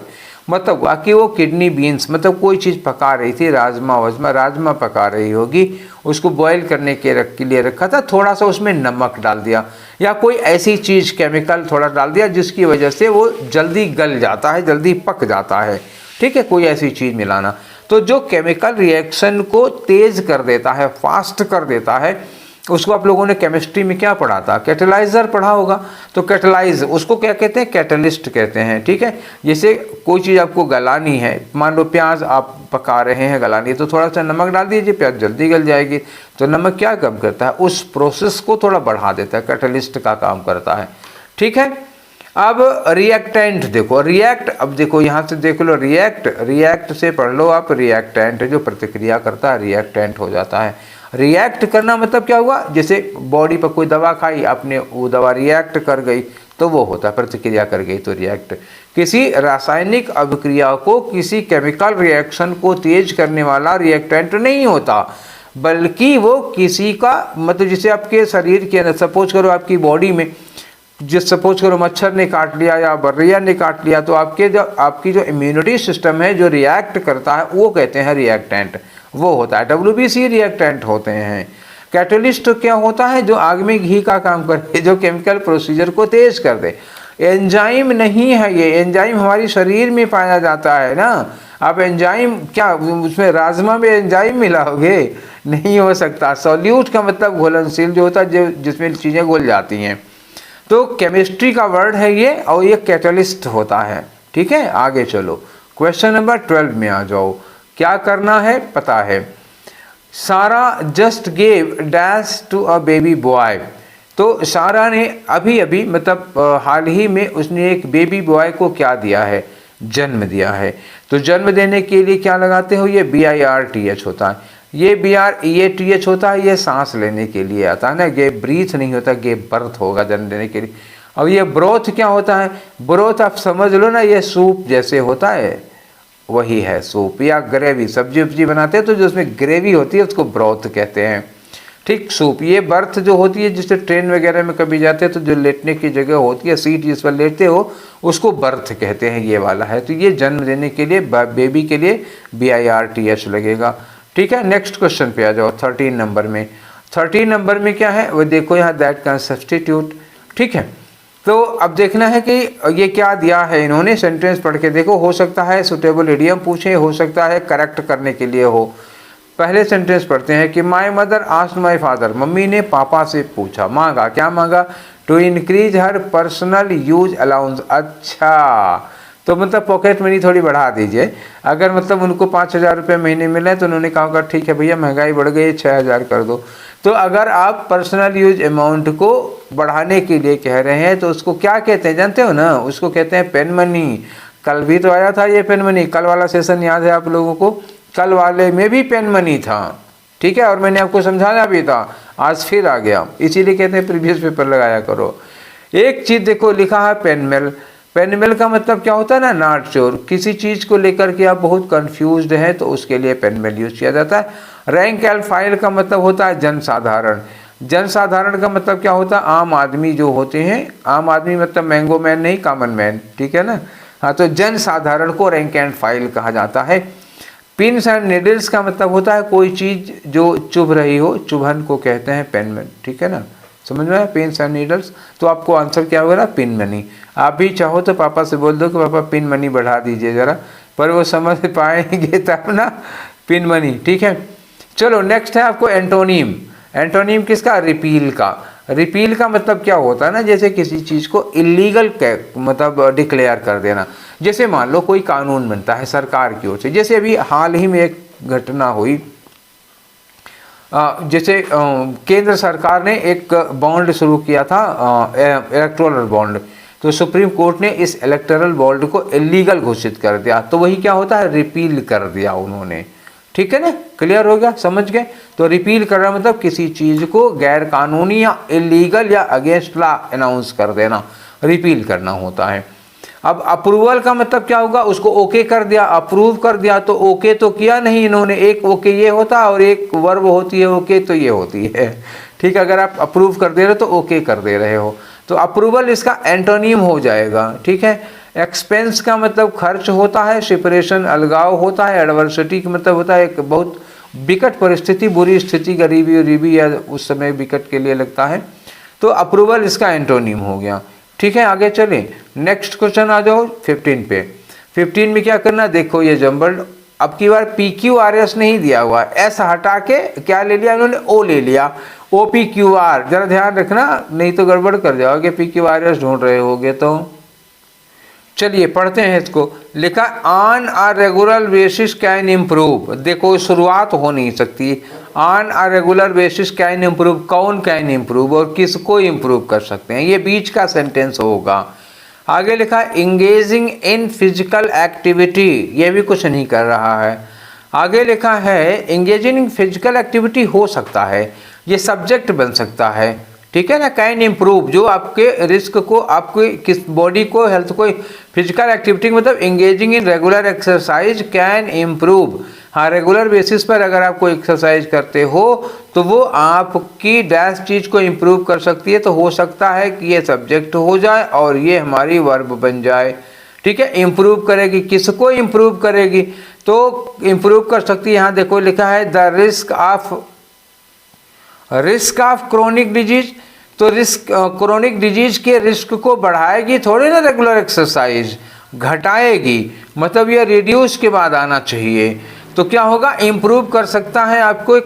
मतलब बाकी वो किडनी बीन्स मतलब कोई चीज़ पका रही थी, राजमा पका रही होगी, उसको बॉईल करने के लिए रखा था, थोड़ा सा उसमें नमक डाल दिया या कोई ऐसी चीज़ केमिकल थोड़ा डाल दिया जिसकी वजह से वो जल्दी गल जाता है, जल्दी पक जाता है। ठीक है, कोई ऐसी चीज़ मिलाना तो जो केमिकल रिएक्शन को तेज़ कर देता है, फास्ट कर देता है, उसको आप लोगों ने केमिस्ट्री में क्या पढ़ा था? कैटेलाइजर पढ़ा होगा। तो कैटेलाइज उसको क्या कहते हैं? कैटलिस्ट कहते हैं। ठीक है, जैसे कोई चीज़ आपको गलानी है, मान लो प्याज आप पका रहे हैं, गलानी है, तो थोड़ा सा नमक डाल दीजिए, प्याज जल्दी गल जाएगी। तो नमक क्या काम करता है? उस प्रोसेस को थोड़ा बढ़ा देता है, कैटलिस्ट का काम करता है। ठीक है, अब रिएक्टेंट देखो, रिएक्ट, अब देखो यहाँ से देख लो, रिएक्ट से पढ़ लो आप, रिएक्टेंट जो प्रतिक्रिया करता है रिएक्टेंट हो जाता है। रिएक्ट करना मतलब क्या हुआ? जैसे बॉडी पर कोई दवा खाई आपने, वो दवा रिएक्ट कर गई तो वो होता है प्रतिक्रिया कर गई, तो रिएक्ट। किसी रासायनिक अभिक्रिया को, किसी केमिकल रिएक्शन को तेज करने वाला रिएक्टेंट नहीं होता, बल्कि वो किसी का मतलब जैसे आपके शरीर के अंदर, सपोज करो आपकी बॉडी में सपोज करो मच्छर ने काट लिया या बर्रिया ने काट लिया, तो आपकी जो इम्यूनिटी सिस्टम है जो रिएक्ट करता है वो कहते हैं रिएक्टेंट, वो होता है WBC रिएक्टेंट होते हैं। कैटलिस्ट क्या होता है? जो आग में घी का काम करे, जो केमिकल प्रोसीजर को तेज कर दे। एंजाइम नहीं है ये, एंजाइम हमारी शरीर में पाया जाता है ना। आप एंजाइम क्या उसमें राजमा में एंजाइम मिलाओगे? नहीं हो सकता। सॉल्यूट का मतलब घुलनशील जो होता है, जिसमें चीज़ें घुल जाती हैं। तो केमिस्ट्री का वर्ड है ये, और ये कैटलिस्ट होता है। ठीक है, आगे चलो क्वेश्चन नंबर 12 में आ जाओ। क्या करना है पता है। Sara just gave dash to a baby boy. तो सारा ने अभी अभी मतलब हाल ही में उसने एक बेबी बॉय को क्या दिया है? जन्म दिया है। तो जन्म देने के लिए क्या लगाते हो? ये BIRTH होता है। ये BREATH होता है, ये सांस लेने के लिए आता है ना। गे ब्रीथ नहीं होता, गे बर्थ होगा जन्म देने के लिए। अब ये ब्रोथ क्या होता है? ब्रोथ आप समझ लो ना, ये सूप जैसे होता है, वही है सूप या ग्रेवी। सब्जी वब्जी बनाते हैं तो जो उसमें ग्रेवी होती है उसको ब्रोथ कहते हैं। ठीक, सूप। ये बर्थ जो होती है, जिससे ट्रेन वगैरह में कभी जाते हैं तो जो लेटने की जगह होती है, सीट जिस पर लेटते हो, उसको बर्थ कहते हैं। ये वाला है। तो ये जन्म देने के लिए बेबी के लिए BIRTH लगेगा। ठीक है, नेक्स्ट क्वेश्चन पे आ जाओ 13 नंबर में। 13 नंबर में क्या है वो देखो यहाँ, दैट कैन सब्स्टिट्यूट। ठीक है, तो अब देखना है कि ये क्या दिया है इन्होंने। सेंटेंस पढ़ के देखो, हो सकता है सुटेबल इडियम पूछे, हो सकता है करेक्ट करने के लिए हो। पहले सेंटेंस पढ़ते हैं कि my mother asked my father. मम्मी ने पापा से पूछा, मांगा, क्या मांगा? To increase her personal use allowance. अच्छा, तो मतलब पॉकेट मनी थोड़ी बढ़ा दीजिए। अगर मतलब उनको 5,000 रुपये महीने मिले तो उन्होंने कहा ठीक है भैया महंगाई बढ़ गई, 6,000 कर दो। तो अगर आप पर्सनल यूज अमाउंट को बढ़ाने के लिए कह रहे हैं तो उसको क्या कहते हैं जानते हो ना? उसको कहते हैं पेन मनी। कल भी तो आया था ये पेन मनी, कल वाला सेशन याद है आप लोगों को? कल वाले में भी पेन मनी था। ठीक है, और मैंने आपको समझाया भी था, आज फिर आ गया। इसीलिए कहते हैं प्रीवियस पेपर लगाया करो। एक चीज़ देखो लिखा है पेनमेल। पेनमेल का मतलब क्या होता है ना, नॉट श्योर। किसी चीज़ को लेकर के आप बहुत कंफ्यूज्ड हैं तो उसके लिए पेनमेल यूज किया जाता है। रैंक एंड फाइल का मतलब होता है जनसाधारण। जनसाधारण का मतलब क्या होता है? आम आदमी जो होते हैं। आम आदमी मतलब मैंगो मैन नहीं, कॉमन मैन। ठीक है ना? हाँ, तो जनसाधारण को रैंक एंड फाइल कहा जाता है। पिन्स एंड नीडल्स का मतलब होता है कोई चीज़ जो चुभ रही हो, चुभन को कहते हैं पेनमेल। ठीक है ना, समझ में आया? Pins and needles. तो आपको आंसर क्या होगा ना, पिन मनी। आप भी चाहो तो पापा से बोल दो कि पापा पिन मनी बढ़ा दीजिए ज़रा, पर वो समझ पाएंगे तब ना, पिन मनी। ठीक है, चलो नेक्स्ट है आपको एंटोनीम। एंटोनीम किसका? रिपील का। रिपील का मतलब क्या होता है ना, जैसे किसी चीज़ को इलीगल मतलब डिक्लेयर कर देना। जैसे मान लो कोई कानून बनता है सरकार की ओर से, जैसे अभी हाल ही में एक घटना हुई। जैसे केंद्र सरकार ने एक बॉन्ड शुरू किया था, इलेक्टोरल बॉन्ड। तो सुप्रीम कोर्ट ने इस इलेक्टोरल बॉन्ड को इलीगल घोषित कर दिया। तो वही क्या होता है, रिपील कर दिया उन्होंने। ठीक है ना, क्लियर हो गया, समझ गए? तो रिपील करना मतलब किसी चीज़ को गैर कानूनी या इलीगल या अगेंस्ट लॉ अनाउंस कर देना, रिपील करना होता है। अब अप्रूवल का मतलब क्या होगा? उसको ओके कर दिया, अप्रूव कर दिया। तो ओके तो किया नहीं इन्होंने, एक ओके ये होता है और एक वर्ब होती है ओके, तो ये होती है। ठीक है, अगर आप अप्रूव कर दे रहे हो तो ओके कर दे रहे हो। तो अप्रूवल इसका एंटोनीम हो जाएगा। ठीक है, एक्सपेंस का मतलब खर्च होता है, सेपरेशन अलगाव होता है, एडवर्सिटी का मतलब होता है एक बहुत विकट परिस्थिति, बुरी स्थिति, गरीबी उरीबी या उस समय विकट के लिए लगता है। तो अप्रूवल इसका एंटोनीम हो गया। ठीक है, आगे चलें। नेक्स्ट क्वेश्चन आ जाओ 15 पे। 15 में क्या करना, देखो ये जम्बल्ड। अब की बार PQRS नहीं दिया हुआ, एस हटा के क्या ले लिया इन्होंने, ओ ले लिया। OPQR, जरा ध्यान रखना नहीं तो गड़बड़ कर जाओगे, PQRS ढूंढ रहे होगे तो। चलिए पढ़ते हैं इसको। लिखा on a regular basis can improve. देखो शुरुआत हो नहीं सकती। On a regular basis can improve, कौन कैन इम्प्रूव और किसको इम्प्रूव कर सकते हैं, ये बीच का सेंटेंस होगा। आगे लिखा इंगेजिंग इन फिजिकल एक्टिविटी, ये भी कुछ नहीं कर रहा है। आगे लिखा है इंगेजिंग इन फिजिकल एक्टिविटी हो सकता है, ये सब्जेक्ट बन सकता है। ठीक है ना, कैन इम्प्रूव जो आपके रिस्क को, आपके किस बॉडी को, हेल्थ को, फिजिकल एक्टिविटी मतलब engaging in regular exercise can improve. हाँ, रेगुलर बेसिस पर अगर आप कोई एक्सरसाइज करते हो तो वो आपकी डैश चीज़ को इम्प्रूव कर सकती है। तो हो सकता है कि ये सब्जेक्ट हो जाए और ये हमारी वर्ब बन जाए। ठीक है, इम्प्रूव करेगी, किसको इम्प्रूव करेगी, तो इम्प्रूव कर सकती है। यहाँ देखो लिखा है the risk of chronic disease. तो रिस्क क्रोनिक डिजीज के रिस्क को बढ़ाएगी थोड़ी ना रेगुलर एक्सरसाइज, घटाएगी, मतलब ये रिड्यूस के बाद आना चाहिए। तो क्या होगा, इम्प्रूव कर सकता है आपको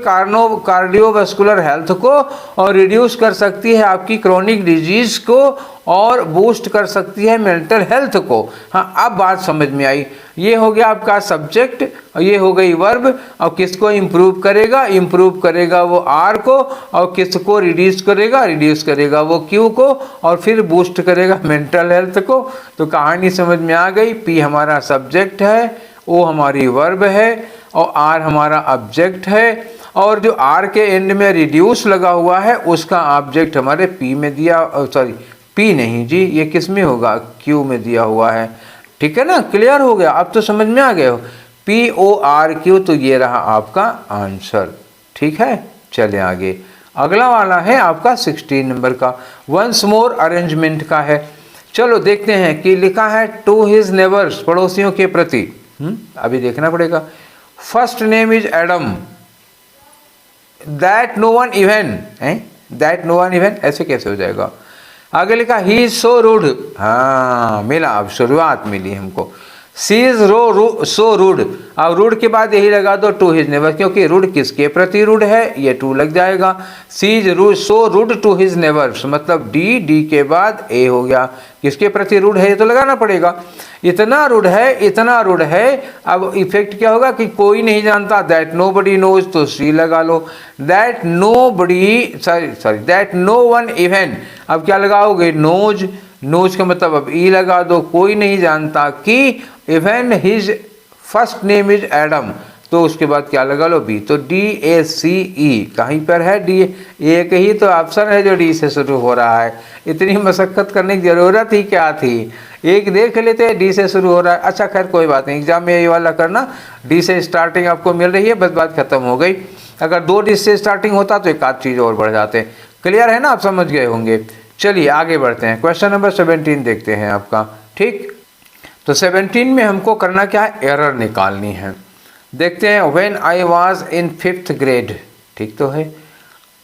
कार्डियोवास्कुलर हेल्थ को, और रिड्यूस कर सकती है आपकी क्रोनिक डिजीज को, और बूस्ट कर सकती है मेंटल हेल्थ को। हाँ, अब बात समझ में आई। ये हो गया आपका सब्जेक्ट, और ये हो गई वर्ब। और किसको इम्प्रूव करेगा? इम्प्रूव करेगा वो आर को, और किसको रिड्यूस करेगा? रिड्यूस करेगा वो क्यू को, और फिर बूस्ट करेगा मेंटल हेल्थ को। तो कहानी समझ में आ गई। पी हमारा सब्जेक्ट है, ओ हमारी वर्ब है, और आर हमारा ऑब्जेक्ट है, और जो आर के एंड में रिड्यूस लगा हुआ है उसका ऑब्जेक्ट हमारे पी में दिया, सॉरी पी नहीं जी, ये किस में होगा? क्यू में दिया हुआ है। ठीक है ना, क्लियर हो गया? अब तो समझ में आ गए हो। पी ओ आर क्यू, तो ये रहा आपका आंसर। ठीक है, चले आगे। अगला वाला है आपका 16 नंबर का, वंस मोर अरेंजमेंट का है। चलो देखते हैं कि लिखा है टू हिज नेबर्स, पड़ोसियों के प्रति। अभी देखना पड़ेगा। First name is Adam, that no one even, that no one even ऐसे कैसे हो जाएगा? आगे लिखा ही इज सो रूड, हाँ मिला, अब शुरुआत मिली हमको। सी इज सो रूड, अब रूड के बाद यही लगा दो टू हिज नेबर, क्योंकि रूड किसके प्रति रूड है, ये टू लग जाएगा। She is so rude to his neighbors, मतलब डी के बाद ए हो गया, किसके प्रति रूड है ये तो लगाना पड़ेगा। इतना रूड है, इतना रूड है। अब इफेक्ट क्या होगा कि कोई नहीं जानता, दैट नो बडी नोज, तो सी लगा लो। That nobody sorry that no one even, अब क्या लगाओगे? नोज, नोज का मतलब अब ई लगा दो, कोई नहीं जानता कि even his first name is Adam, तो उसके बाद क्या लगा लो? बी। तो डी ए सी ई कहीं पर है, डी एक ही तो ऑप्शन है जो डी से शुरू हो रहा है। इतनी मशक्कत करने की ज़रूरत ही क्या थी? एक देख लेते हैं डी से शुरू हो रहा है। अच्छा खैर कोई बात नहीं, एग्जाम में ये वाला करना, डी से स्टार्टिंग आपको मिल रही है, बस बात खत्म हो गई। अगर दो डी से स्टार्टिंग होता तो एक आध चीज़ और बढ़ जाते। क्लियर है ना, आप समझ गए होंगे। चलिए आगे बढ़ते हैं, क्वेश्चन नंबर 17 देखते हैं आपका। ठीक, तो 17 में हमको करना क्या है? एरर निकालनी है। देखते हैं, when I was in 5th grade, ठीक तो है।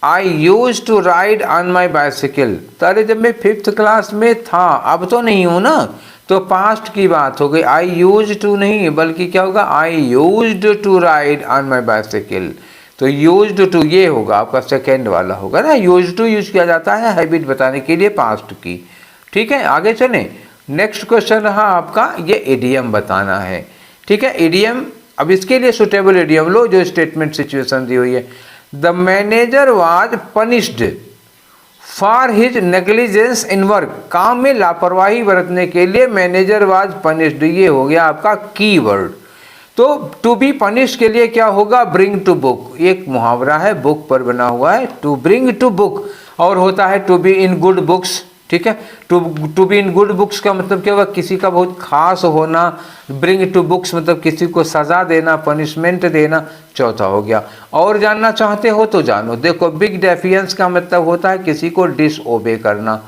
I use to ride on my bicycle, अरे जब मैं 5th क्लास में था, अब तो नहीं हूँ ना, तो पास्ट की बात हो गई। आई यूज टू नहीं, बल्कि क्या होगा? I used to ride on my bicycle. तो यूज्ड टू ये होगा आपका सेकेंड वाला होगा ना। यूज टू यूज किया जाता है हैबिट बताने के लिए पास्ट की। ठीक है, आगे चलें। नेक्स्ट क्वेश्चन रहा आपका, ये इडियम बताना है। ठीक है, इडियम, अब इसके लिए सुटेबल इडियम लो जो स्टेटमेंट सिचुएशन दी हुई है। The manager was punished for his negligence in work, काम में लापरवाही बरतने के लिए मैनेजर वाज पनिश्ड, ये हो गया आपका कीवर्ड। तो टू बी पनिश के लिए क्या होगा? ब्रिंग टू बुक, एक मुहावरा है, बुक पर बना हुआ है, टू ब्रिंग टू बुक, और होता है to be in good books. ठीक है, to be in good books का मतलब क्या होगा? किसी का बहुत खास होना। ब्रिंग टू बुक्स मतलब किसी को सजा देना, पनिशमेंट देना, चौथा हो गया। और जानना चाहते हो तो जानो, देखो बिग डेफियंस का मतलब होता है किसी को डिसओबे करना।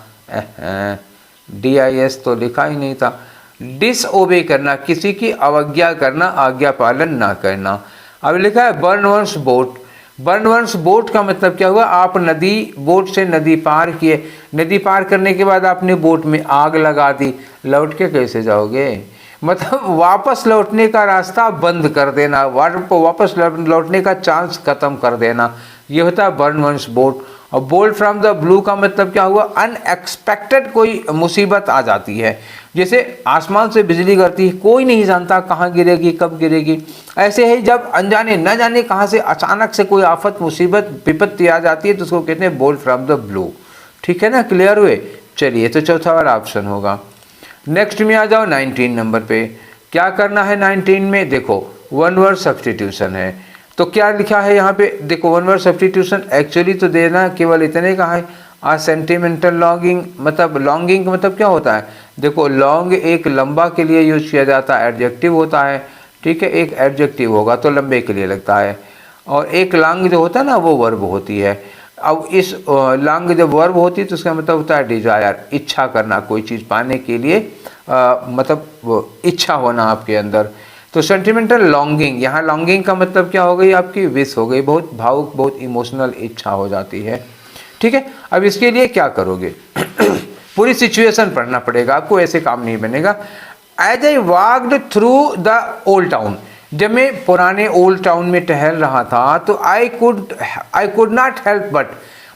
DIS तो लिखा ही नहीं था। डिसओबे करना, किसी की अवज्ञा करना, आज्ञा पालन ना करना। अब लिखा है burn one's boat, burn one's boat का मतलब क्या हुआ? आप नदी, बोट से नदी पार किए, नदी पार करने के बाद आपने बोट में आग लगा दी, लौट के कैसे जाओगे? मतलब वापस लौटने का रास्ता बंद कर देना, वापस लौटने का चांस खत्म कर देना, ये होता है बर्न वंस बोट। और बोल्ड फ्रॉम द ब्लू का मतलब क्या हुआ? अनएक्सपेक्टेड कोई मुसीबत आ जाती है, जैसे आसमान से बिजली गिरती है, कोई नहीं जानता कहाँ गिरेगी, कब गिरेगी। ऐसे ही जब अनजाने न जाने कहाँ से अचानक से कोई आफत, मुसीबत, विपत्ति आ जाती है तो उसको कहते हैं बोल्ड फ्रॉम द ब्लू। ठीक है ना, क्लियर हुए? चलिए, तो चौथा वाला ऑप्शन होगा। नेक्स्ट में आ जाओ 19 नंबर पे। क्या करना है 19 में? देखो वन वर्ड सब्सटीट्यूशन है। तो क्या लिखा है यहाँ पे? देखो वन वर्ड सब्सटीट्यूशन एक्चुअली तो देना केवल इतने का है, आ सेंटिमेंटल लॉन्गिंग, मतलब लॉन्गिंग का मतलब क्या होता है? देखो लॉन्ग एक लंबा के लिए यूज किया जाता है, एडजेक्टिव होता है। ठीक है, एक एडजेक्टिव होगा तो लंबे के लिए लगता है, और एक लॉन्ग जो होता है ना वो वर्ब होती है। अब इस लॉन्ग जब वर्ब होती है तो उसका मतलब होता है डिजायर, इच्छा करना, कोई चीज़ पाने के लिए मतलब इच्छा होना आपके अंदर। तो सेंटिमेंटल लॉन्गिंग, यहाँ लॉन्गिंग का मतलब क्या हो गई? आपकी विश हो गई, बहुत भावुक, बहुत इमोशनल इच्छा हो जाती है। ठीक है, अब इसके लिए क्या करोगे? पूरी सिचुएशन पढ़ना पड़ेगा आपको, ऐसे काम नहीं बनेगा। As I walked through the old town, जब मैं पुराने ओल्ड टाउन में टहल रहा था तो I could not help but,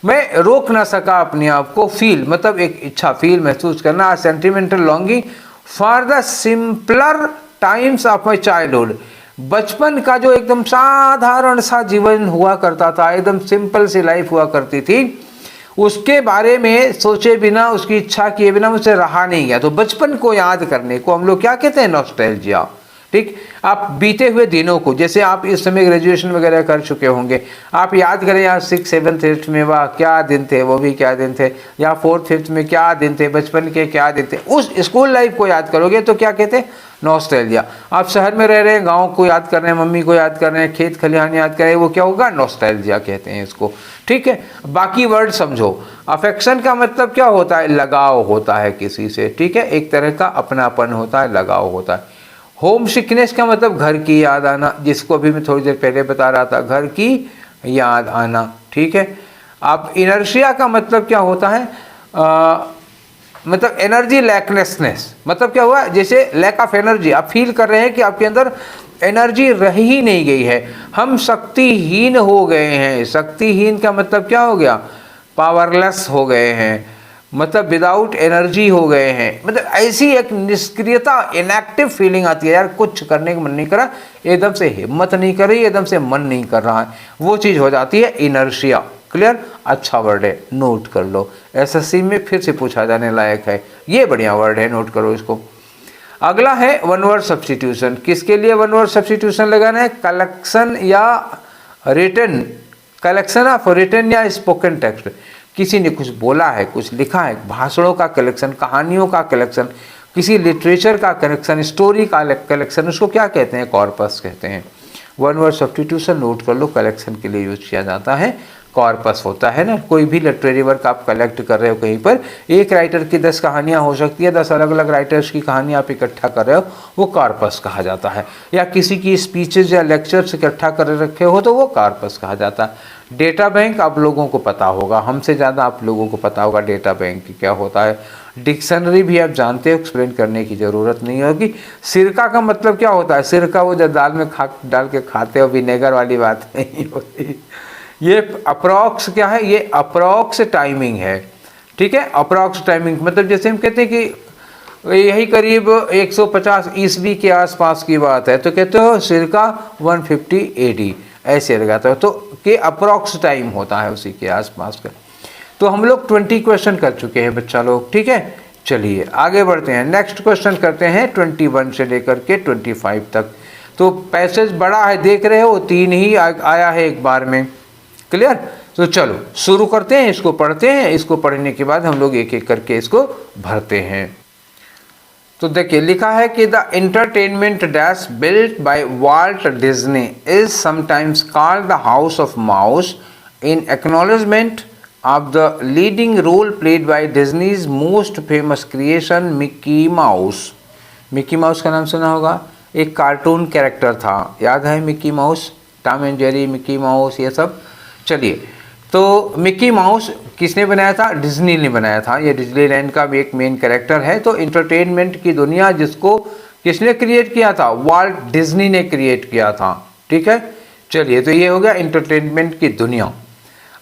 मैं रोक ना सका अपने आप को, फील मतलब एक इच्छा, फील महसूस करना, sentimental longing for the simpler times of my childhood, बचपन का जो एकदम साधारण सा जीवन हुआ करता था, एकदम सिंपल सी लाइफ हुआ करती थी, उसके बारे में सोचे बिना, उसकी इच्छा किए बिना मुझसे रहा नहीं गया। तो बचपन को याद करने को हम लोग क्या कहते हैं? नॉस्टैल्जिया। ठीक, आप बीते हुए दिनों को, जैसे आप इस समय ग्रेजुएशन वगैरह कर चुके होंगे, आप याद करें यार 6th 7th 8th में वाह क्या दिन थे, वो भी क्या दिन थे, या 4th 5th में क्या दिन थे, बचपन के क्या दिन थे, उस स्कूल लाइफ को याद करोगे तो क्या कहते हैं? नॉस्टैल्जिया। आप शहर में रह रहे हैं, गाँव को याद कर रहे हैं, मम्मी को याद कर रहे हैं, खेत खलिहान याद कर रहे हैं, वो क्या होगा? नॉस्टैल्जिया कहते हैं इसको। ठीक है, बाकी वर्ड समझो। अफेक्शन का मतलब क्या होता है? लगाव होता है किसी से। ठीक है, एक तरह का अपनापन होता है, लगाव होता है। होम सिकनेस का मतलब घर की याद आना, जिसको अभी मैं थोड़ी देर पहले बता रहा था, घर की याद आना। ठीक है, आप इनर्शिया का मतलब क्या होता है? मतलब एनर्जी लैकनेसनेस, मतलब क्या हुआ? जैसे लैक ऑफ एनर्जी, आप फील कर रहे हैं कि आपके अंदर एनर्जी रह ही नहीं गई है, हम शक्तिहीन हो गए हैं। शक्तिहीन का मतलब क्या हो गया? पावरलेस हो गए हैं, मतलब विदाउट एनर्जी हो गए हैं, मतलब ऐसी एक निष्क्रियता, इनएक्टिव फीलिंग आती है, यार कुछ करने का मन नहीं कर रहा, एकदम से हिम्मत नहीं कर रही, एकदम से मन नहीं कर रहा है, वो चीज़ हो जाती है इनर्शिया। क्लियर? अच्छा वर्ड है, नोट कर लो, एसएससी में फिर से पूछा जाने लायक है, ये बढ़िया वर्ड है, नोट करो इसको। अगला है वन वर्ड सब्स्टिट्यूशन। किसके लिए वन वर्ड सब्स्टिट्यूशन लगाना है? कलेक्शन या रिटन, कलेक्शन ऑफ रिटन या स्पोकन टेक्स्ट, किसी ने कुछ बोला है, कुछ लिखा है, भाषणों का कलेक्शन, कहानियों का कलेक्शन, किसी लिटरेचर का कलेक्शन, स्टोरी का कलेक्शन, उसको क्या कहते हैं? कॉर्पस कहते हैं। वन वर्ड सब्स्टिट्यूशन नोट कर लो, कलेक्शन के लिए यूज किया जाता है। कॉर्पस होता है ना, कोई भी लिटरेरी वर्क आप कलेक्ट कर रहे हो कहीं पर, एक राइटर की 10 कहानियाँ हो सकती है, 10 अलग अलग राइटर्स की कहानियाँ आप इकट्ठा कर रहे हो, वो कॉर्पस कहा जाता है। या किसी की स्पीचेज या लेक्चर्स इकट्ठा कर रखे हो तो वो कॉर्पस कहा जाता है। डेटा बैंक आप लोगों को पता होगा, हमसे ज़्यादा आप लोगों को पता होगा डेटा बैंक क्या होता है। डिक्शनरी भी आप जानते हो, एक्सप्लेन करने की ज़रूरत नहीं होगी। सिरका का मतलब क्या होता है? सिरका वो जब दाल में डाल के खाते हो, विनेगर वाली बात नहीं होती। ये अप्रॉक्स क्या है? ये अप्रॉक्स टाइमिंग है। ठीक है, अप्रॉक्स टाइमिंग मतलब जैसे हम कहते हैं कि यही करीब 150 ईस्वी के आसपास की बात है तो कहते हो सिरका 150 AD, ऐसे लगाते हो तो कि अप्रॉक्स टाइम होता है उसी के आसपास का। तो हम लोग 20 क्वेश्चन कर चुके हैं बच्चा लोग। ठीक है, चलिए आगे बढ़ते हैं, नेक्स्ट क्वेश्चन करते हैं 21 से लेकर के 25 तक। तो पैसेज बड़ा है, देख रहे हो, 3 ही आया है एक बार में। क्लियर? तो चलो शुरू करते हैं, इसको पढ़ते हैं, इसको पढ़ने के बाद हम लोग एक एक करके इसको भरते हैं। तो देखिए लिखा है कि the entertainment dash built by Walt Disney is sometimes called the house of mouse in acknowledgement of the leading role played by Disney's most famous creation Mickey Mouse. Mickey Mouse का नाम सुना होगा, एक कार्टून कैरेक्टर था, याद है Mickey mouse, Tom and Jerry, Mickey mouse, ये सब। चलिए, तो मिकी माउस किसने बनाया था? डिज्नी ने बनाया था। ये डिज्नीलैंड का भी एक मेन कैरेक्टर है। तो इंटरटेनमेंट की दुनिया जिसको किसने क्रिएट किया था? वाल्ट डिज्नी ने क्रिएट किया था। ठीक है, चलिए तो ये हो गया इंटरटेनमेंट की दुनिया।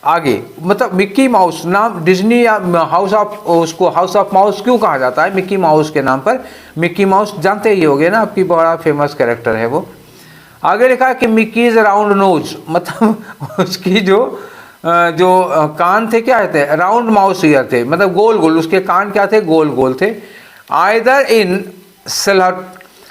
आगे मतलब मिक्की माउस नाम डिज्नी या हाउस ऑफ, उसको हाउस ऑफ माउस क्यों कहा जाता है? मिक्की माउस के नाम पर। मिक्की माउस जानते ही होगे ना, आपकी बड़ा फेमस कैरेक्टर है वो। आगे लिखा है कि मिक्कीज राउंड नोज, मतलब उसकी जो कान थे क्या थे? राउंड माउस ईयर थे, मतलब गोल गोल उसके कान क्या थे? गोल गोल थे। आइदर इन सिलहट,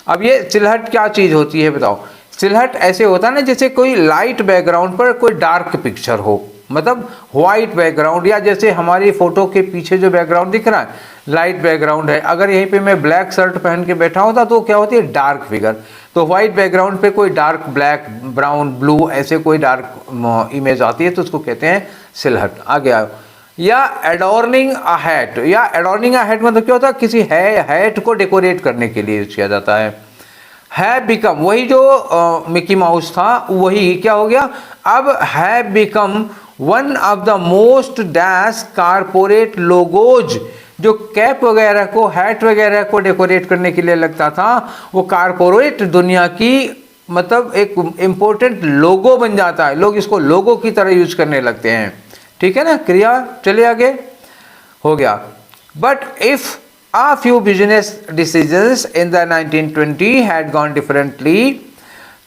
अब ये सिलहट क्या चीज़ होती है बताओ? सिलहट ऐसे होता है ना जैसे कोई लाइट बैकग्राउंड पर कोई डार्क पिक्चर हो, मतलब वाइट बैकग्राउंड, या जैसे हमारी फोटो के पीछे जो बैकग्राउंड दिख रहा है लाइट बैकग्राउंड है, अगर यहीं पे मैं ब्लैक शर्ट पहन के बैठा होता तो क्या होती है? Dark figure. तो वाइट बैकग्राउंड पे कोई डार्क ब्लैक, ब्राउन, ब्लू ऐसे कोई डार्क इमेज आती है तो उसको कहते हैं सिलहट। आगे आओ। या एडोर्निंग अ हैट, या एडोर्निंग अ हैट मतलब क्या होता है? किसी हैट को डेकोरेट करने के लिए यूज किया जाता है। हैव बिकम, वही जो मिकी माउस था वही क्या हो गया? अब have become one of the most dash corporate logos जो कैप वगैरह को, हैट वगैरह को डेकोरेट करने के लिए लगता था, वो कारपोरेट दुनिया की मतलब एक इम्पोर्टेंट लोगो बन जाता है, लोग इसको लोगो की तरह यूज करने लगते हैं। ठीक है ना, क्रिया। चलिए आगे, हो गया। But if a few business decisions in the 1920 had gone differently,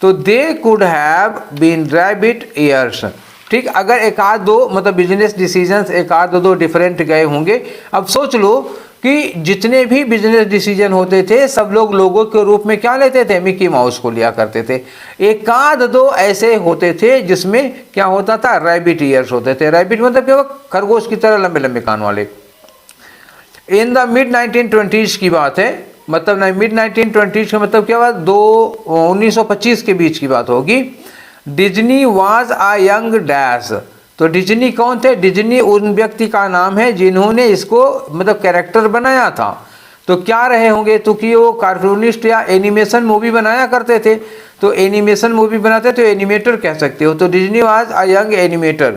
तो they could have been rabbit ears। ठीक, अगर एक आध दो मतलब बिजनेस डिसीजंस एक आध दो डिफरेंट गए होंगे। अब सोच लो कि जितने भी बिजनेस डिसीजन होते थे सब लोग लोगों के रूप में क्या लेते थे, मिकी माउस को लिया करते थे। एक आध दो ऐसे होते थे जिसमें क्या होता था, रैबिट ईयर्स होते थे। रैबिट मतलब क्या, खरगोश की तरह लंबे लंबे कान वाले। इन द मिड 1920s की बात है, मतलब मिड 1920s का मतलब क्या हुआ, 1925 के बीच की बात होगी। Disney was a young dash. तो डिज्नी कौन थे, डिज्नी उन व्यक्ति का नाम है जिन्होंने इसको मतलब कैरेक्टर बनाया था। तो क्या रहे होंगे, तो कि वो कार्टूनिस्ट या एनिमेशन मूवी बनाया करते थे। तो एनिमेशन मूवी बनाते तो एनिमेटर कह सकते हो। तो Disney was a young animator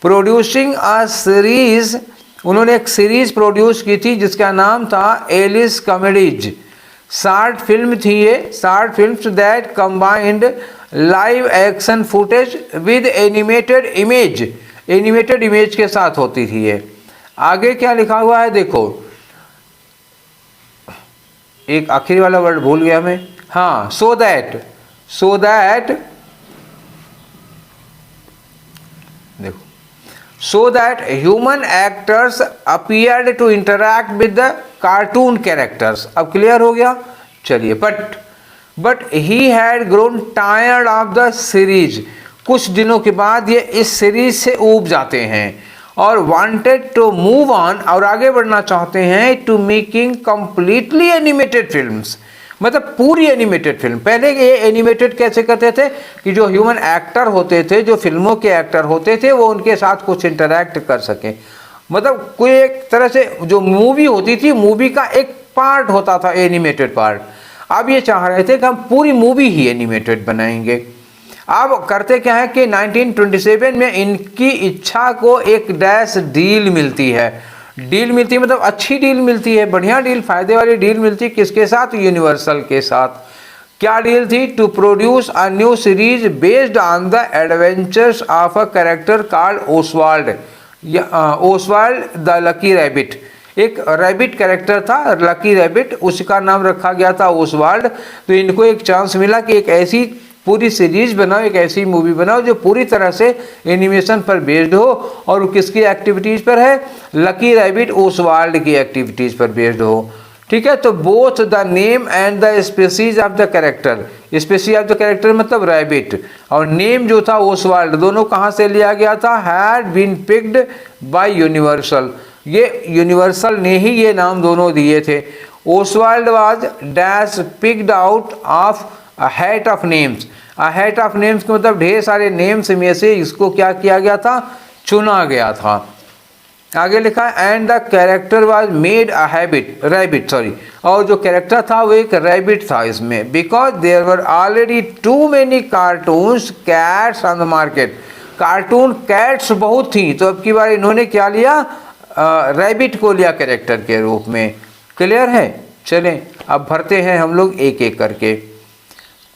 producing a series, उन्होंने एक सीरीज प्रोड्यूस की थी जिसका नाम था एलिस कॉमेडीज। शॉर्ट फिल्म थी ये, short films that combined live action footage with animated image, animated image के साथ होती थी ये। आगे क्या लिखा हुआ है देखो, एक आखिरी वाला वर्ड भूल गया मैं, हाँ, सो दैट देखो, so that human actors appeared to interact with the cartoon characters। अब क्लियर हो गया। चलिए, but he had grown tired of the series। कुछ दिनों के बाद ये इस सीरीज से ऊब जाते हैं और wanted to move on, और आगे बढ़ना चाहते हैं to making completely animated films, मतलब पूरी एनिमेटेड फिल्म। पहले ये एनिमेटेड कैसे करते थे कि जो ह्यूमन एक्टर होते थे, जो फिल्मों के एक्टर होते थे, वो उनके साथ कुछ इंटरैक्ट कर सकें, मतलब कोई एक तरह से जो मूवी होती थी, मूवी का एक पार्ट होता था एनिमेटेड पार्ट। अब ये चाह रहे थे कि हम पूरी मूवी ही एनिमेटेड बनाएंगे। अब करते क्या है कि 1927 में इनकी इच्छा को एक डैश डील मिलती है। डील मिलती है मतलब अच्छी डील मिलती है, बढ़िया डील, फायदे वाली डील मिलती है। किसके साथ, यूनिवर्सल के साथ। क्या डील थी, to produce a new series based on the adventures of a character called Oswald, Oswald the lucky rabbit. एक रैबिट कैरेक्टर था, लकी रैबिट, उसका नाम रखा गया था ओसवाल्ड। तो इनको एक चांस मिला कि एक ऐसी पूरी सीरीज बनाओ, एक ऐसी मूवी बनाओ जो पूरी तरह से एनिमेशन पर बेस्ड हो, और किसकी एक्टिविटीज़ पर है, लकी रैबिट ओसवाल्ड की एक्टिविटीज़ पर बेस्ड हो। ठीक है, तो both the name and the species of the character, species of the character मतलब रैबिट, और नेम जो था ओसवाल्ड, दोनों कहाँ से लिया गया था, had been picked by Universal. ये यूनिवर्सल ने ही ये नाम दोनों दिए थे। Oswald was dash picked out of a hat of names. A hat of names का मतलब ढेर सारे नेम्स में से इसको क्या किया गया था, चुना गया था। आगे लिखा है and the character was made a rabbit sorry, और जो कैरेक्टर था वो एक रैबिट था इसमें, because there were already too many cartoons cats on the market. Cartoon cats बहुत थी, तो अब की बार इन्होंने क्या लिया, रैबिट को लिया कैरेक्टर के रूप में। क्लियर है। चलें अब भरते हैं हम लोग एक एक करके।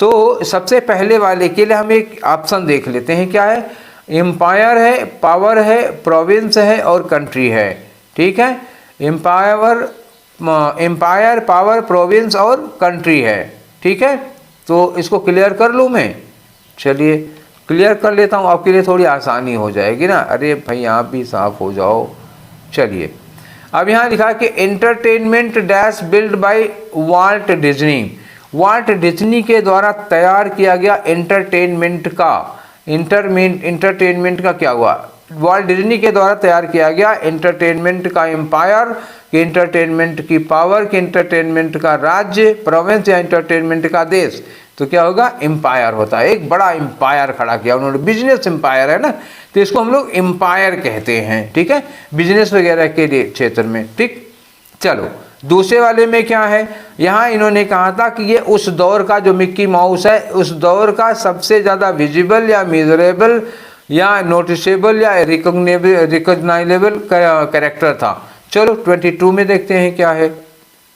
तो सबसे पहले वाले के लिए हम एक ऑप्शन देख लेते हैं, क्या है, एम्पायर है, पावर है, प्रोविंस है और कंट्री है। ठीक है, एम्पायर, पावर, प्रोविंस और कंट्री है। ठीक है, तो इसको क्लियर कर लूँ मैं। चलिए क्लियर कर लेता हूँ, आपके लिए थोड़ी आसानी हो जाएगी ना। अरे भाई आप भी साफ हो जाओ। चलिए अब यहाँ लिखा कि entertainment dash build by Walt Disney. Walt Disney के द्वारा तैयार किया गया एंटरटेनमेंट का, एंटरटेनमेंट का क्या हुआ, वाल्ट डिज्नी के द्वारा तैयार किया गया एंटरटेनमेंट का एम्पायर, कि एंटरटेनमेंट की पावर, कि एंटरटेनमेंट का राज्य, प्रोविंस या एंटरटेनमेंट का देश। तो क्या होगा, एम्पायर होता है। एक बड़ा एम्पायर खड़ा किया उन्होंने, बिजनेस एम्पायर है ना, तो इसको हम लोग एम्पायर कहते हैं। ठीक है, बिजनेस वगैरह के क्षेत्र में। ठीक, चलो दूसरे वाले में क्या है, यहाँ इन्होंने कहा था कि ये उस दौर का जो मिक्की माउस है, उस दौर का सबसे ज़्यादा विजिबल या मेजरेबल या नोटिसेबल या रिकॉग्नाइजेबल कैरेक्टर था। चलो 22 में देखते हैं क्या है।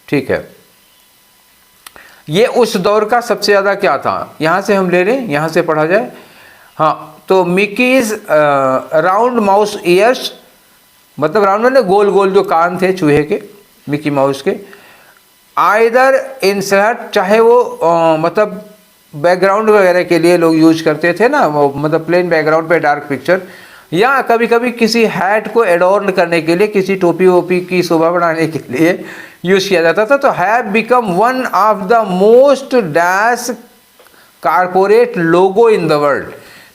ठीक है, ये उस दौर का सबसे ज़्यादा क्या था, यहाँ से हम ले लें, यहाँ से पढ़ा जाए। हाँ, तो मिकीज राउंड माउस ईयर्स, मतलब राउंड में गोल गोल जो कान थे चूहे के, मिकी माउस के, आइदर इंसर्ट, चाहे वो मतलब बैकग्राउंड वगैरह के लिए लोग यूज करते थे ना, वो मतलब प्लेन बैकग्राउंड पे डार्क पिक्चर, या कभी कभी किसी हैट को एडॉर्न करने के लिए, किसी टोपी वोपी की शोभा बढ़ाने के लिए यूज किया जाता था। तो have become one of the most dash corporate logo in the world.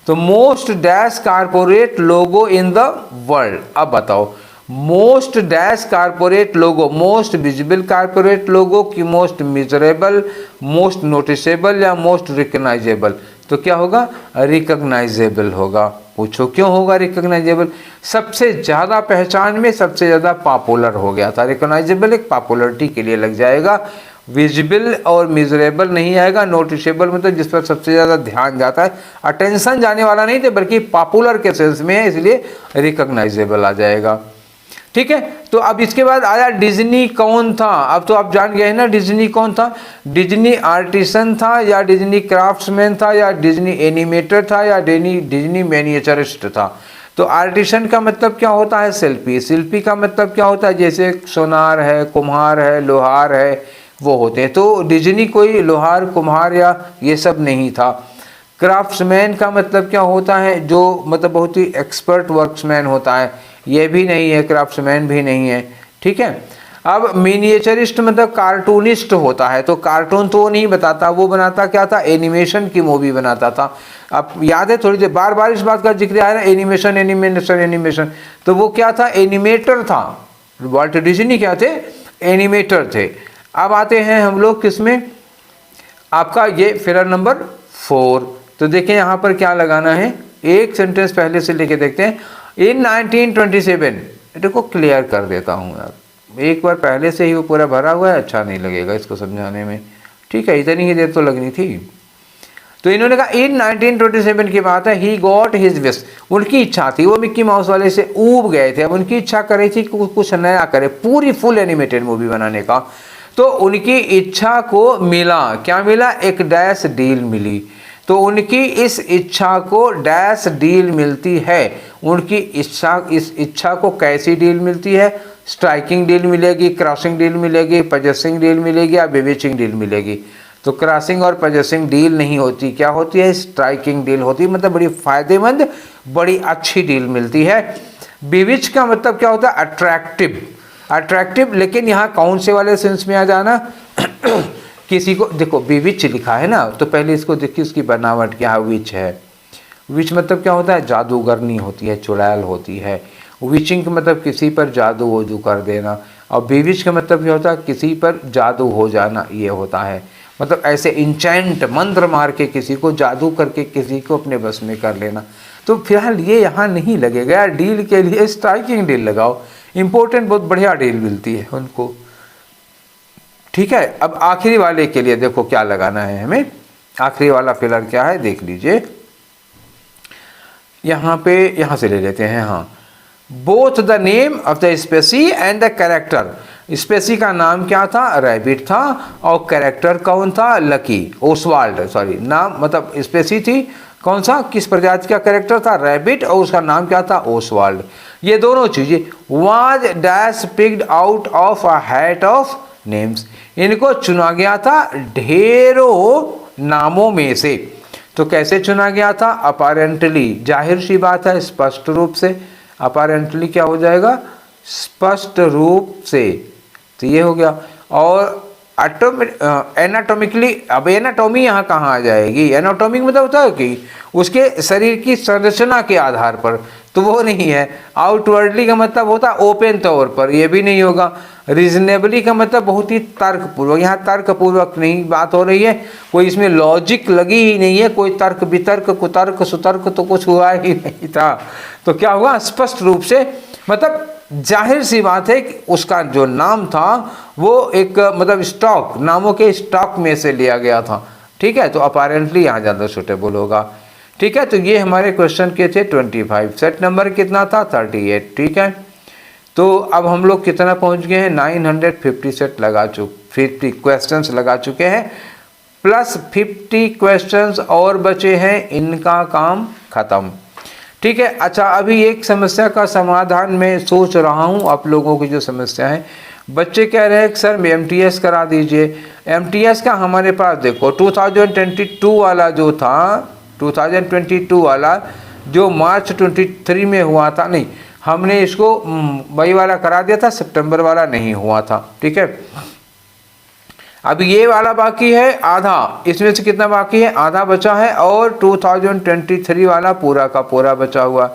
तो most dash corporate logo in the world. अब बताओ, most dash corporate logo, most visible corporate logo की मोस्ट मिजरेबल, मोस्ट नोटिसेबल या most recognisable? तो क्या होगा? Recognisable होगा। पूछो क्यों होगा रिकग्नाइजेबल? सबसे ज़्यादा पहचान में सबसे ज़्यादा पॉपुलर हो गया था। रिकग्नाइजेबल एक पॉपुलरिटी के लिए लग जाएगा, विजिबल और मिजरेबल नहीं आएगा। नोटिसेबल मतलब जिस पर सबसे ज़्यादा ध्यान जाता है, अटेंशन जाने वाला नहीं थे, बल्कि पॉपुलर के सेंस में है, इसलिए रिकग्नाइजेबल आ जाएगा। ठीक है, तो अब इसके बाद आया डिज्नी कौन था। अब तो आप जान गए हैं ना डिज्नी कौन था। डिज्नी आर्टिसन था, या डिज्नी क्राफ्ट्समैन था, या डिज्नी एनिमेटर था, या डिज्नी मैनिएचरिस्ट था। तो आर्टिसन का मतलब क्या होता है? शिल्पी। शिल्पी का मतलब क्या होता है? जैसे सोनार है, कुम्हार है, लोहार है, वो होते हैं। तो डिज्नी कोई लोहार, कुम्हार या ये सब नहीं था। क्राफ्ट्समैन का मतलब क्या होता है? जो मतलब बहुत ही एक्सपर्ट वर्क्समैन होता है, ये भी नहीं है, क्राफ्ट्समैन भी नहीं है। ठीक है, अब मिनिएचरिस्ट मतलब कार्टूनिस्ट होता है। तो कार्टून तो वो नहीं बताता, वो बनाता क्या था? एनिमेशन की मूवी बनाता था। अब याद है, थोड़ी देर बार बार इस बात का जिक्र आया ना, एनिमेशन एनिमेशन एनिमेशन। तो वो क्या था? एनिमेटर था। वॉल्ट डिज्नी क्या थे? एनिमेटर थे। अब आते हैं हम लोग किसमें? आपका ये फिगर नंबर 4। तो देखें यहाँ पर क्या लगाना है, एक सेंटेंस पहले से लेके देखते हैं। इन 1927, देखो क्लियर कर देता हूँ यार, एक बार पहले से ही वो पूरा भरा हुआ है, अच्छा नहीं लगेगा इसको समझाने में। ठीक है, इतनी ही देर तो लगनी थी। तो इन्होंने कहा इन 1927 की बात है, ही गॉट हिज विश। उनकी इच्छा थी, वो मिक्की माउस वाले से ऊब गए थे। अब उनकी इच्छा करी थी कुछ नया करे, पूरी फुल एनिमेटेड मूवी बनाने का। तो उनकी इच्छा को मिला, क्या मिला? एक डैश डील मिली। तो उनकी इस इच्छा को डैश डील मिलती है। उनकी इच्छा, इस इच्छा को कैसी डील मिलती है? स्ट्राइकिंग डील मिलेगी, क्रॉसिंग डील मिलेगी, पजेसिंग डील मिलेगी, या बेविचिंग डील मिलेगी। तो क्रॉसिंग और पजेसिंग डील नहीं होती, क्या होती है? स्ट्राइकिंग डील होती है। मतलब बड़ी फायदेमंद, बड़ी अच्छी डील मिलती है। बेविच का मतलब क्या होता है? अट्रैक्टिव। अट्रैक्टिव, लेकिन यहाँ कौन से वाले सेंस में आ जाना? किसी को देखो बेविच लिखा है ना, तो पहले इसको देखिए उसकी बनावट क्या है। विच है, विच मतलब क्या होता है? जादूगरनी होती है, चुड़ैल होती है। विचिंग का मतलब किसी पर जादू वोदू कर देना, और बेविच का मतलब क्या होता है? किसी पर जादू हो जाना, ये होता है। मतलब ऐसे इंचेंट, मंत्र मार के किसी को, जादू करके किसी को अपने बस में कर लेना। तो फिलहाल ये यहाँ नहीं लगेगा। डील के लिए स्ट्राइकिंग डील लगाओ, इंपॉर्टेंट, बहुत बढ़िया डील मिलती है उनको। ठीक है, अब आखिरी वाले के लिए देखो क्या लगाना है हमें। आखिरी वाला फिलर क्या है देख लीजिए, यहाँ पे, यहाँ से ले लेते हैं। हाँ, both the name of the species and the character. Species का नाम क्या था? रैबिट था, और कैरेक्टर कौन था? Lucky, Oswald. सॉरी, नाम मतलब स्पेसी थी, कौन सा, किस प्रजाति का कैरेक्टर था? रैबिट, और उसका नाम क्या था? ओसवाल्ड। ये दोनों चीजें was dash picked out of a hat of names. इनको चुना गया था ढेरों नामों में से। तो कैसे चुना गया था? अपारेंटली, जाहिर सी बात है, स्पष्ट रूप से। अपारेंटली क्या हो जाएगा? स्पष्ट रूप से। तो ये हो गया। और एनाटॉमिकली, अब एनाटॉमी यहाँ कहाँ आ जाएगी? एनाटॉमिक मतलब होता है कि उसके शरीर की संरचना के आधार पर, तो वो नहीं है। आउटवर्डली का मतलब होता है ओपन तौर पर, ये भी नहीं होगा। रीजनेबली का मतलब बहुत ही तर्कपूर्वक, यहाँ तर्कपूर्वक नहीं बात हो रही है, कोई इसमें लॉजिक लगी ही नहीं है, कोई तर्क वितर्क कुतर्क सुतर्क तो कुछ हुआ ही नहीं था। तो क्या हुआ? स्पष्ट रूप से, मतलब जाहिर सी बात है कि उसका जो नाम था वो एक मतलब स्टॉक, नामों के स्टॉक में से लिया गया था। ठीक है, तो अपारेंटली यहाँ ज़्यादा सुटेबल होगा। ठीक है, तो ये हमारे क्वेश्चन के थे 25। सेट नंबर कितना था? 38। ठीक है, तो अब हम लोग कितना पहुंच गए हैं, 950 सेट 50 क्वेश्चंस लगा चुके हैं, प्लस 50 क्वेश्चंस और बचे हैं, इनका काम खत्म। ठीक है। अच्छा, अभी एक समस्या का समाधान मैं सोच रहा हूं। आप लोगों की जो समस्या है, बच्चे कह रहे हैं कि सर MTS करा दीजिए। MTS का हमारे पास देखो 2022 वाला जो था, 2022 वाला जो मार्च 23 में हुआ था, नहीं हमने इसको मई वाला करा दिया था, सितंबर वाला नहीं हुआ था। ठीक है। अब ये वाला बाकी है आधा, इसमें से कितना बाकी है, आधा बचा है, और 2023 वाला पूरा का पूरा बचा हुआ,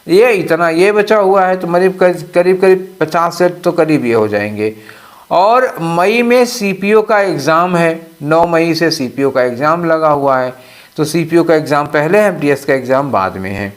ये इतना ये बचा हुआ है। तो करीब 50 सेट तो करीब ये हो जाएंगे। और मई में CPO का एग्ज़ाम है, 9 मई से CPO का एग्ज़ाम लगा हुआ है। तो CPO का एग्ज़ाम पहले है, MTS का एग्ज़ाम बाद में है।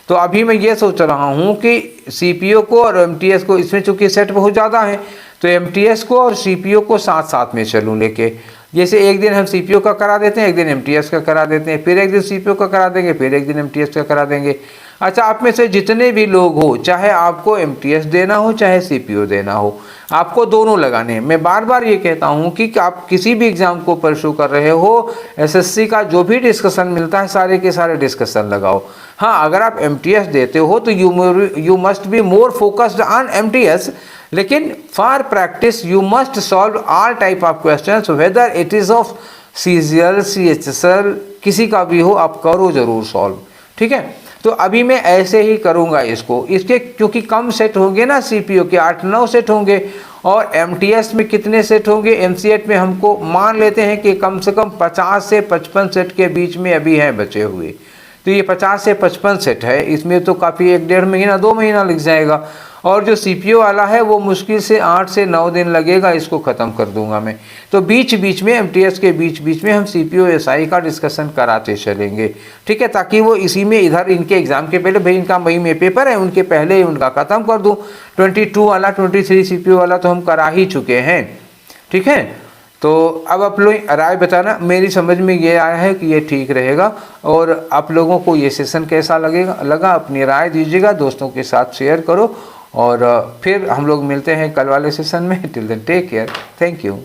तो अभी मैं ये सोच रहा हूँ कि CPO को और MTS को, इसमें चूँकि सेट बहुत ज़्यादा है, तो MTS को और CPO को साथ साथ में चलूँ लेके। जैसे एक दिन हम CPO का करा देते हैं, एक दिन MTS का करा देते हैं, फिर एक दिन CPO का करा देंगे, फिर एक दिन MTS का करा देंगे। अच्छा, आप में से जितने भी लोग हो, चाहे आपको MTS देना हो चाहे CPO देना हो, आपको दोनों लगाने हैं। मैं बार बार ये कहता हूँ कि आप किसी भी एग्ज़ाम को परस्यू कर रहे हो, SSC का जो भी डिस्कशन मिलता है, सारे के सारे डिस्कशन लगाओ। हाँ, अगर आप MTS देते हो तो you must be more focused on MTS, लेकिन for practice you must solve all type of questions, whether it is of CGL, CHSL, किसी का भी हो, आप करो ज़रूर सॉल्व। ठीक है। तो अभी मैं ऐसे ही करूँगा इसके क्योंकि कम सेट होंगे ना, CPO के 8-9 सेट होंगे, और MTS में कितने सेट होंगे, MCET में हमको मान लेते हैं कि कम से कम 50 से 55 सेट के बीच में अभी हैं बचे हुए। तो ये 50 से 55 सेट है, इसमें तो काफ़ी 1-1.5 महीना 2 महीना लग जाएगा। और जो CPO वाला है वो मुश्किल से 8 से 9 दिन लगेगा, इसको ख़त्म कर दूंगा मैं। तो बीच बीच में MTS के बीच बीच में हम CPO SI का डिस्कशन कराते चलेंगे। ठीक है, ताकि वो इसी में इधर इनके एग्ज़ाम के पहले, भाई इनका मई में पेपर है, उनके पहले ही उनका ख़त्म कर दूँ। 22 वाला 23 CPO वाला तो हम करा ही चुके हैं। ठीक है। तो अब आप लोग राय बताना, मेरी समझ में ये आया है कि ये ठीक रहेगा। और आप लोगों को ये सेशन कैसा लगा अपनी राय दीजिएगा, दोस्तों के साथ शेयर करो। और फिर हम लोग मिलते हैं कल वाले सेशन में। Till then take care, thank you.